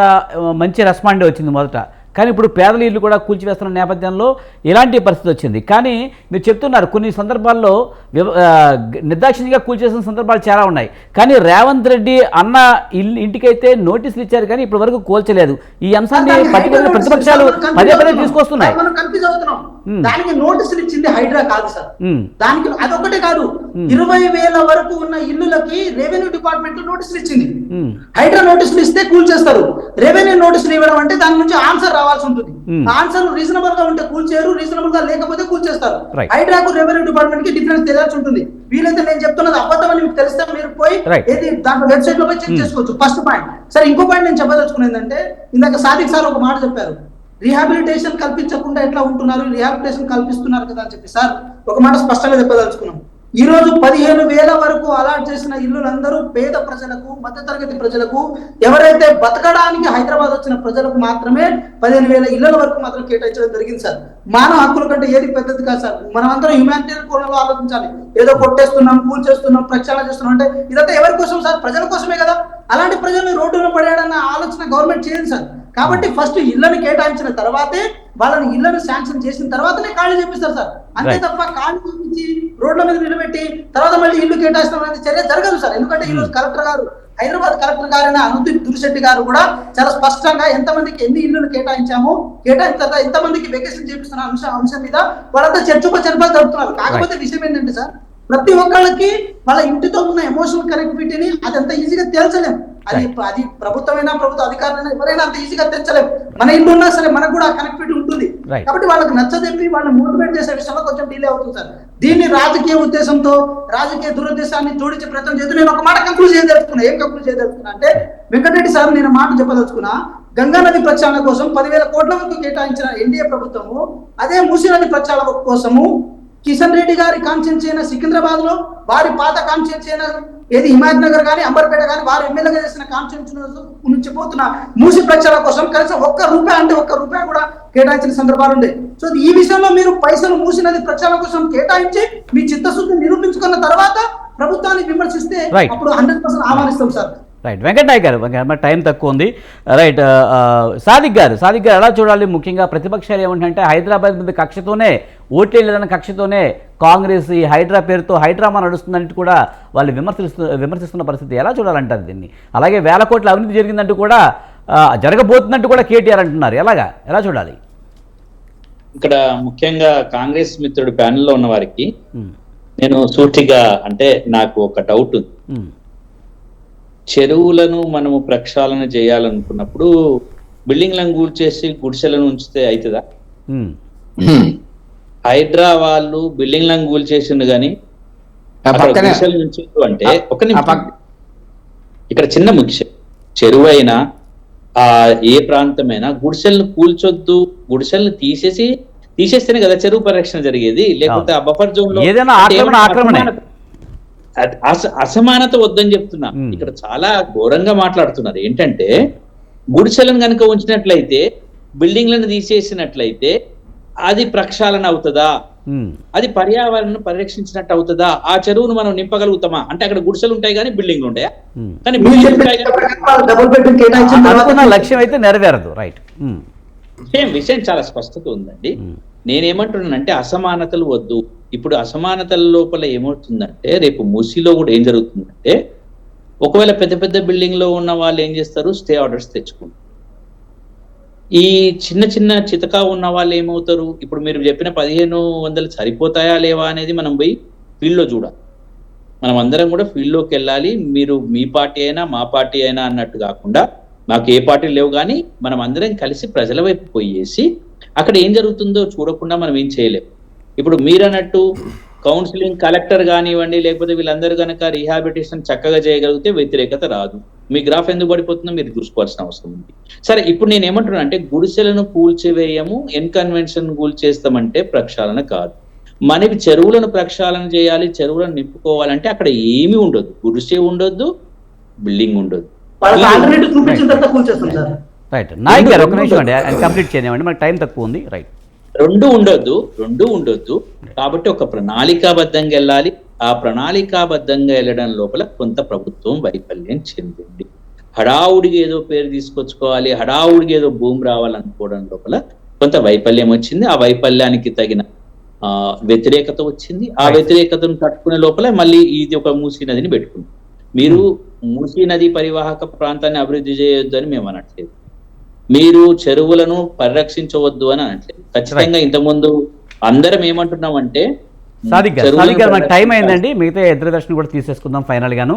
మంచి రెస్పాండ్ వచ్చింది మొదట. కానీ ఇప్పుడు పేదల ఇల్లు కూడా కూల్చివేస్తున్న నేపథ్యంలో ఇలాంటి పరిస్థితి వచ్చింది. కానీ మీరు చెప్తున్నారు కొన్ని సందర్భాల్లో నిర్దాక్షిణ్యంగా కూల్చేసిన సందర్భాలు చాలా ఉన్నాయి. కానీ రేవంత్ రెడ్డి అన్న ఇంటికైతే నోటీసులు ఇచ్చారు, కానీ ఇప్పటి వరకు కూల్చలేదు. ఈ అంశాన్ని పర్టికులర్ ప్రతిపక్షాలు పదే పదే తీసుకొస్తున్నాయి. దానికి నోటీసులు ఇచ్చింది హైడ్రా కాదు సార్. దానికి అదొక్కటే కాదు, 20,000 వరకు ఉన్న ఇల్లులకి రెవెన్యూ డిపార్ట్మెంట్ నోటీసులు ఇచ్చింది. హైడ్రా నోటీసులు ఇస్తే కూల్చేస్తారు. రెవెన్యూ నోటీసులు ఇవ్వడం అంటే దాని నుంచి ఆన్సర్ రావాల్సి ఉంటుంది. ఆన్సర్ రీజనబుల్ గా ఉంటే కూల్చేరు, రీజనబుల్ గా లేకపోతే కూల్చేస్తారు. హైడ్రాకు రెవెన్యూ డిపార్ట్మెంట్ కి డిఫరెన్స్ తెలియాల్సి ఉంటుంది. వీలైతే నేను చెప్తున్నది అబద్ధం అని మీకు తెలిస్తే మీరు పోయి ఏది దాంట్లో వెబ్సైట్ లో పోయి చెక్ చేసుకోవచ్చు. First point. సరే, ఇంకో పాయింట్ నేను చెప్పదలుచుకున్నది ఏంటంటే, ఇందాక సాదిక్ సార్ ఒక మాట చెప్పారు, రీహాబిలిటేషన్ కల్పించకుండా ఎట్లా ఉంటున్నారు, రీహాబిలిటేషన్ కల్పిస్తున్నారు కదా అని చెప్పి. సార్ ఒక మాట స్పష్టంగా చెప్పదలుచుకున్నాం. ఈ రోజు 15,000 వరకు అలాట్ చేసిన ఇల్లులందరూ పేద ప్రజలకు, మధ్యతరగతి ప్రజలకు, ఎవరైతే బతకడానికి హైదరాబాద్ వచ్చిన ప్రజలకు మాత్రమే 15,000 ఇళ్ల వరకు మాత్రం కేటాయించడం జరిగింది సార్. మానవ హక్కుల కంటే ఏది పెద్దది కాదు సార్. మనం అందరం హ్యుమానిటేరియన్ కోణంలో ఆలోచించాలి. ఏదో కొట్టేస్తున్నాం, కూల్చేస్తున్నాం, ప్రక్షాళన చేస్తున్నాం అంటే ఇదంతా ఎవరి కోసం సార్? ప్రజల కోసమే కదా. అలాంటి ప్రజల్ని రోడ్డున పడేయాలన్న ఆలోచన గవర్నమెంట్ చేయండి సార్. కాబట్టి ఫస్ట్ ఇళ్లను కేటాయించిన తర్వాతే, వాళ్ళని ఇళ్లను శాంక్షన్ చేసిన తర్వాతనే ఖాళీ చేపిస్తారు సార్. అంతే తప్ప ఖాళీ చేపించి రోడ్ల మీద నిలబెట్టి తర్వాత మళ్ళీ ఇల్లు కేటాయిస్తాం అనేది చర్య జరగదు సార్. ఎందుకంటే ఈరోజు కలెక్టర్ గారు, హైదరాబాద్ కలెక్టర్ గారైన అనుదీప్ దురిశెట్టి గారు కూడా చాలా స్పష్టంగా ఎంతమందికి ఎన్ని ఇళ్లను కేటాయించాము, కేటాయించిన తర్వాత ఎంతమందికి వెకేషన్ చేపిస్తున్న అంశం మీద వాళ్ళంతా చర్చకు చర్చలు జరుపుతున్నారు. కాకపోతే విషయం ఏంటంటే సార్, ప్రతి ఒక్కళ్ళకి వాళ్ళ ఇంటితో ఉన్న ఎమోషనల్ కనెక్టివిటీని అది అంత ఈజీగా తేల్చలేం. అది ప్రభుత్వమైనా ప్రభుత్వ అధికారులైనా ఎవరైనా అంత ఈజీగా తెచ్చలేం. మన ఇంట్లో ఉన్నా సరే మనకు కూడా ఆ కనెక్టివిటీ ఉంటుంది. కాబట్టి వాళ్ళకి నచ్చజెప్పి వాళ్ళని మోటివేట్ చేసే విషయంలో కొంచెం డిలే అవుతుంది సార్. దీన్ని రాజకీయ ఉద్దేశంతో రాజకీయ దురుద్దేశాన్ని జోడించే ప్రయత్నం చేస్తూ నేను ఒక మాట కంక్లూజ్ చేయదలుచుకున్నా. ఏం కంక్లూజ్ చేయదలుచుకున్నా అంటే, వెంకటరెడ్డి సార్ నేను మాట చెప్పదలుచుకున్నా, గంగా నది ప్రక్షాళన కోసం 10,000 కోట్ల వరకు కేటాయించిన ఎన్డీఏ ప్రభుత్వము అదే మూసీ నది ప్రక్షాళన కోసము కిషన్ రెడ్డి గారి కాన్స్టిట్యూన్సీ అయిన సికింద్రాబాద్ లో, వారి పాత కాన్స్టిట్యూన్సీ అయిన ఏది హిమాయత్ నగర్ కానీ అంబర్పేట కానీ వారు ఎమ్మెల్యేగా చేసిన కాన్స్టిట్యూన్సీ నుంచి పోతున్న మూసి ప్రక్షాళన కోసం కనీసం ఒక్క రూపాయి కూడా కేటాయించిన సందర్భాలు ఉండే. సో ఈ విషయంలో మీరు పైసలు మూసి నది ప్రక్షాళన కోసం కేటాయించి మీ చిత్తశుద్ధిని నిరూపించుకున్న తర్వాత ప్రభుత్వాన్ని విమర్శిస్తే అప్పుడు 100% ఆహ్వానిస్తాం సార్. రైట్, వెంకటనాయక్ గారు, టైం తక్కువ ఉంది. రైట్, సాదిక్ గారు ఎలా చూడాలి? ముఖ్యంగా ప్రతిపక్షాలు ఏమంటే హైదరాబాద్ మీద కక్షతోనే, ఓట్లే లేదన్న కక్షతోనే కాంగ్రెస్ ఈ హైడ్రా పేరుతో హైడ్రామా నడుస్తుందంటూ కూడా వాళ్ళు విమర్శిస్తున్న పరిస్థితి ఎలా చూడాలంటారు దీన్ని? అలాగే 1000 కోట్ల అవినీతి జరిగిందంటూ కూడా జరగబోతుందంటూ కూడా కేటీఆర్ అంటున్నారు. ఎలా చూడాలి? ఇక్కడ ముఖ్యంగా కాంగ్రెస్ మిత్రుడు ప్యానెల్లో ఉన్న వారికి నేను సూటిగా అంటే నాకు ఒక డౌట్ ఉంది. చెరువులను మనము ప్రక్షాళన చేయాలనుకున్నప్పుడు బిల్డింగ్లను కూల్చేసి గుడిసెలను ఉంచితే అవుతుందా? హైడ్రా వాళ్ళు బిల్డింగ్లను కూల్చేసిండు కానీ గుడిసెలు ఉంచు అంటే ఒక నిమిషం, ఇక్కడ చిన్న ముఖ్యం, చెరువు అయినా ఏ ప్రాంతమైనా గుడిసెలను కూల్చొద్దు, గుడిసెలను తీసేస్తేనే కదా చెరువు పరిరక్షణ జరిగేది. లేకపోతే ఆ బఫర్ జోన్ లో అసమానత వద్దని చెప్తున్నా. ఇక్కడ చాలా ఘోరంగా మాట్లాడుతున్నారు. ఏంటంటే గుడిసెలను కనుక ఉంచినట్లయితే, బిల్డింగ్లను తీసేసినట్లయితే అది ప్రక్షాళన అవుతుందా? అది పర్యావరణను పరిరక్షించినట్టు అవుతుందా? ఆ చెరువును మనం నింపగలుగుతామా? అంటే అక్కడ గుడిసెలు ఉంటాయి కానీ బిల్డింగ్లు ఉంటాయా? కానీ లక్ష్యం అయితే నెరవేరదు. రైట్, విషయం చాలా స్పష్టత ఉందండి. నేనేమంటున్నానంటే అసమానతలు వద్దు. ఇప్పుడు అసమానతల లోపల ఏమవుతుందంటే, రేపు మూసీలో కూడా ఏం జరుగుతుందంటే, ఒకవేళ పెద్ద పెద్ద బిల్డింగ్ లో ఉన్న వాళ్ళు ఏం చేస్తారు, స్టే ఆర్డర్స్ తెచ్చుకుంటారు. ఈ చిన్న చితకా ఉన్న వాళ్ళు ఏమవుతారు, ఇప్పుడు మీరు చెప్పిన 1500 సరిపోతాయా లేవా అనేది మనం పోయి ఫీల్డ్ లో చూడాలి. మనం అందరం కూడా ఫీల్డ్ లోకి వెళ్ళాలి. మీరు మీ పార్టీ అయినా మా పార్టీ అయినా అన్నట్టు కాకుండా, మాకు ఏ పార్టీలు లేవు కానీ మనం అందరం కలిసి ప్రజల వైపు పోయేసి అక్కడ ఏం జరుగుతుందో చూడకుండా మనం ఏం చేయలేము. ఇప్పుడు మీరన్నట్టు కౌన్సిలింగ్ కలెక్టర్ కానివ్వండి, లేకపోతే వీళ్ళందరూ కనుక రీహాబిలిటేషన్ చక్కగా చేయగలిగితే వ్యతిరేకత రాదు. మీ గ్రాఫ్ ఎందుకు పడిపోతుందో మీరు చూసుకోవాల్సిన అవసరం ఉంది. సరే, ఇప్పుడు నేను ఏమంటున్నా అంటే, గుడిసెలను కూల్చివేయము, ఎన్కన్వెన్షన్ కూల్చేస్తామంటే ప్రక్షాళన కాదు. మనకి చెరువులను ప్రక్షాళన చేయాలి, చెరువులను నింపుకోవాలంటే అక్కడ ఏమీ ఉండదు, గుడిసె ఉండొద్దు, బిల్డింగ్ ఉండదు. రైట్, నాయక్ గారు ఒక నిమిషం అండి, కంప్లీట్ చేయనివ్వండి, మనకి టైం తక్కువ ఉంది. రైట్, రెండు ఉండొద్దు. కాబట్టి ఒక ప్రణాళికాబద్ధంగా వెళ్ళాలి. ఆ ప్రణాళికాబద్ధంగా వెళ్ళడం లోపల కొంత ప్రభుత్వం వైఫల్యం చెందింది. హడావుడికి ఏదో పేరు తీసుకొచ్చుకోవాలి, హడావుడికి ఏదో భూమి రావాలనుకోవడం లోపల కొంత వైఫల్యం వచ్చింది. ఆ వైఫల్యానికి తగిన వ్యతిరేకత వచ్చింది. ఆ వ్యతిరేకతను తట్టుకునే లోపల మళ్ళీ ఇది ఒక మూసీ నదిని పెట్టుకుంది. మీరు మూసీ నది పరివాహక ప్రాంతాన్ని అభివృద్ధి చేయొద్దు అని మేము అనట్లేదు, మీరు చెరువులను పరిరక్షించవద్దు అని అనట్లేదు. ఖచ్చితంగా ఇంతకుముందు అందరం ఏమంటున్నామంటే, సాదిక్ గారు మనకి టైం అయిందండి, మిగతా ఇద్దరు దర్శనం కూడా తీసేసుకుందాం ఫైనల్ గాను.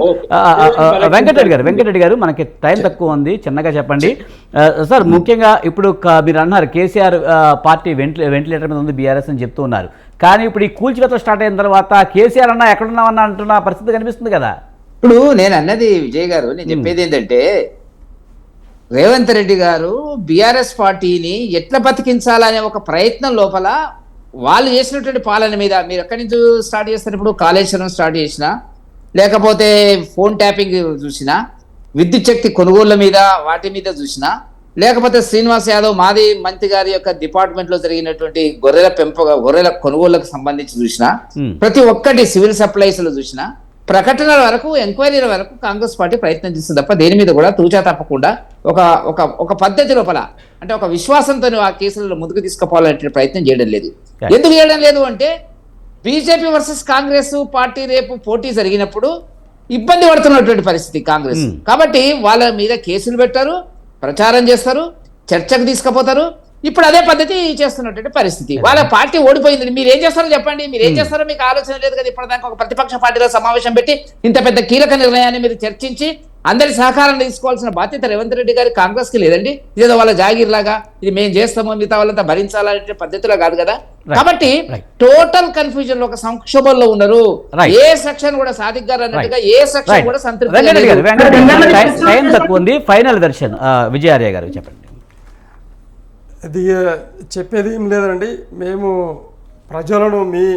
వెంకటరెడ్డి గారు మనకి టైం తక్కువ ఉంది, చిన్నగా చెప్పండి సార్. ముఖ్యంగా ఇప్పుడు మీరు అన్నారు కేసీఆర్ పార్టీ వెంటిలేటర్ మీద ఉంది బీఆర్ఎస్ అని చెప్తూ ఉన్నారు, కానీ ఇప్పుడు ఈ కూల్చివేత స్టార్ట్ అయిన తర్వాత కేసీఆర్ అన్న ఎక్కడున్నామన్నా అంటున్న పరిస్థితి కనిపిస్తుంది కదా. ఇప్పుడు నేను అన్నది విజయ్ గారు, నేను చెప్పేది ఏంటంటే, రేవంత్ రెడ్డి గారు బీఆర్ఎస్ పార్టీని ఎట్లా బతికించాలనే ఒక ప్రయత్నం లోపల వాళ్ళు చేసినటువంటి పాలన మీద, మీరు ఎక్కడి నుంచి స్టార్ట్ చేస్తారు, ఇప్పుడు కాళేశ్వరం స్టార్ట్ చేసినా, లేకపోతే ఫోన్ ట్యాపింగ్ చూసినా, విద్యుత్ శక్తి కొనుగోళ్ల మీద వాటి మీద చూసినా, లేకపోతే శ్రీనివాస్ యాదవ్ మాది మంత్రి గారి యొక్క డిపార్ట్మెంట్ లో జరిగినటువంటి గొర్రెల కొనుగోళ్లకు సంబంధించి చూసినా, ప్రతి ఒక్కటి సివిల్ సప్లైస్ లో చూసినా, ప్రకటనల వరకు, ఎంక్వైరీల వరకు కాంగ్రెస్ పార్టీ ప్రయత్నం చేస్తుంది తప్ప దేని మీద కూడా తూచా తప్పకుండా ఒక పద్ధతి లోపల, అంటే ఒక విశ్వాసంతో ఆ కేసులలో ముందుకు తీసుకుపోవాలనే ప్రయత్నం చేయడం లేదు. ఎందుకు చేయడం లేదు అంటే, బీజేపీ వర్సెస్ కాంగ్రెస్ పార్టీ రేపు పోటీ జరిగినప్పుడు ఇబ్బంది పడుతున్నటువంటి పరిస్థితి కాంగ్రెస్. కాబట్టి వాళ్ళ మీద కేసులు పెట్టారు, ప్రచారం చేస్తారు, చర్చకు తీసుకుపోతారు. ఇప్పుడు అదే పద్ధతి చేస్తున్నటువంటి పరిస్థితి. వాళ్ళ పార్టీ ఓడిపోయింది, మీరు ఏం చేస్తారో చెప్పండి, మీరు ఏం చేస్తారో మీకు ఆలోచన లేదు కదా. ఇప్పటిదాకా ఒక ప్రతిపక్ష పార్టీలో సమావేశం పెట్టి ఇంత పెద్ద కీలక నిర్ణయాన్ని మీరు చర్చించి అందరి సహకారం తీసుకోవాల్సిన బాధ్యత రేవంత్ రెడ్డి గారి కాంగ్రెస్ కి లేదండి. ఇదేదో వాళ్ళ జాగీర్ లాగా ఇది మేము చేస్తామో మిగతా వాళ్ళంతా భరించాలనే పద్ధతిలో కాదు కదా. కాబట్టి టోటల్ కన్ఫ్యూజన్ లో ఒక సంక్షోభంలో ఉన్నారు. ఏ సెక్షన్ కూడా సాదిక్ గారు అన్నట్టుగా ఏ సెక్షన్ కూడా సంతృప్తి టైం తక్కువ ఉంది. ఫైనల్ వెర్షన్ విజయార్య గారు చెప్పండి. అది చెప్పేది ఏం లేదండి. మేము ప్రజలను మీ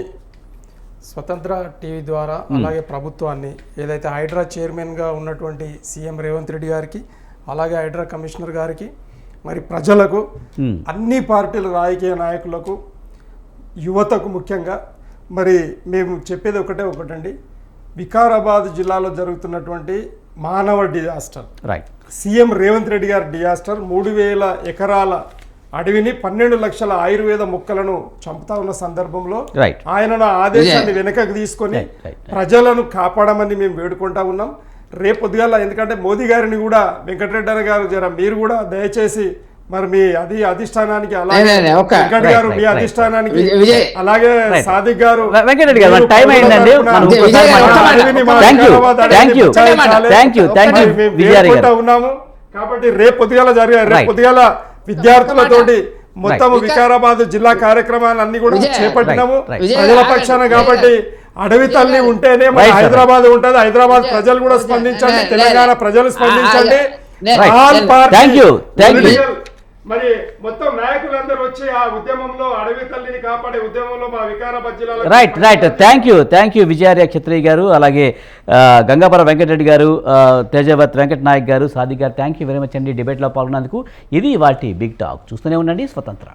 స్వతంత్ర టీవీ ద్వారా అలాగే ప్రభుత్వాన్ని ఏదైతే హైడ్రా చైర్మన్గా ఉన్నటువంటి సీఎం రేవంత్ రెడ్డి గారికి అలాగే హైడ్రా కమిషనర్ గారికి మరి ప్రజలకు అన్ని పార్టీల రాజకీయ నాయకులకు యువతకు ముఖ్యంగా మరి మేము చెప్పేది ఒకటండి. వికారాబాద్ జిల్లాలో జరుగుతున్నటువంటి మానవ డిజాస్టర్, సీఎం రేవంత్ రెడ్డి గారి డిజాస్టర్ 3000 ఎకరాల అడవిని 12 లక్షల ఆయుర్వేద మొక్కలను చంపుతా ఉన్న సందర్భంలో ఆయన ఆదేశాన్ని వెనకకు తీసుకొని ప్రజలను కాపాడమని మేము వేడుకుంటా ఉన్నాం. రేపు పొద్దుగాల ఎందుకంటే మోదీ గారిని కూడా వెంకటరెడ్డి అన్న గారు జర మీరు కూడా దయచేసి మరి మీ అధిష్టానానికి అలాగే వెంకట్ గారు మీ అధిష్టానానికి అలాగే సాదిక్ గారు వెంకటరెడ్డి గారు టైం అయిందండి. ఉన్నాము కాబట్టి రేపు పొద్దుగాల పొద్దుగాల విద్యార్థులతోటి మొత్తం వికారాబాద్ జిల్లా కార్యక్రమాలు అన్ని కూడా చేపట్టినాము ప్రజల పక్షాన. కాబట్టి అడవి తల్లి ఉంటేనే మన హైదరాబాద్ ఉంటది. హైదరాబాద్ ప్రజలు కూడా స్పందించండి, తెలంగాణ ప్రజలు స్పందించండి. మరి మొత్తం నాయకులందరూ వచ్చి ఆ ఉద్యమంలో అడవి తల్లిని కాపాడే ఉద్యమంలో మా వికారాబాద్ జిల్లాలో రైట్. థ్యాంక్ యూ విజయార్య క్షత్రియ గారు, అలాగే గంగాపురం వెంకటరెడ్డి గారు, తేజవత్ వెంకట నాయక్ గారు, సాదిక్ గారు, థ్యాంక్ యూ వెరీ మచ్ అండి డిబేట్లో పాల్గొన్నందుకు. ఇది వాటి బిగ్ టాక్. చూస్తూనే ఉండండి స్వతంత్ర.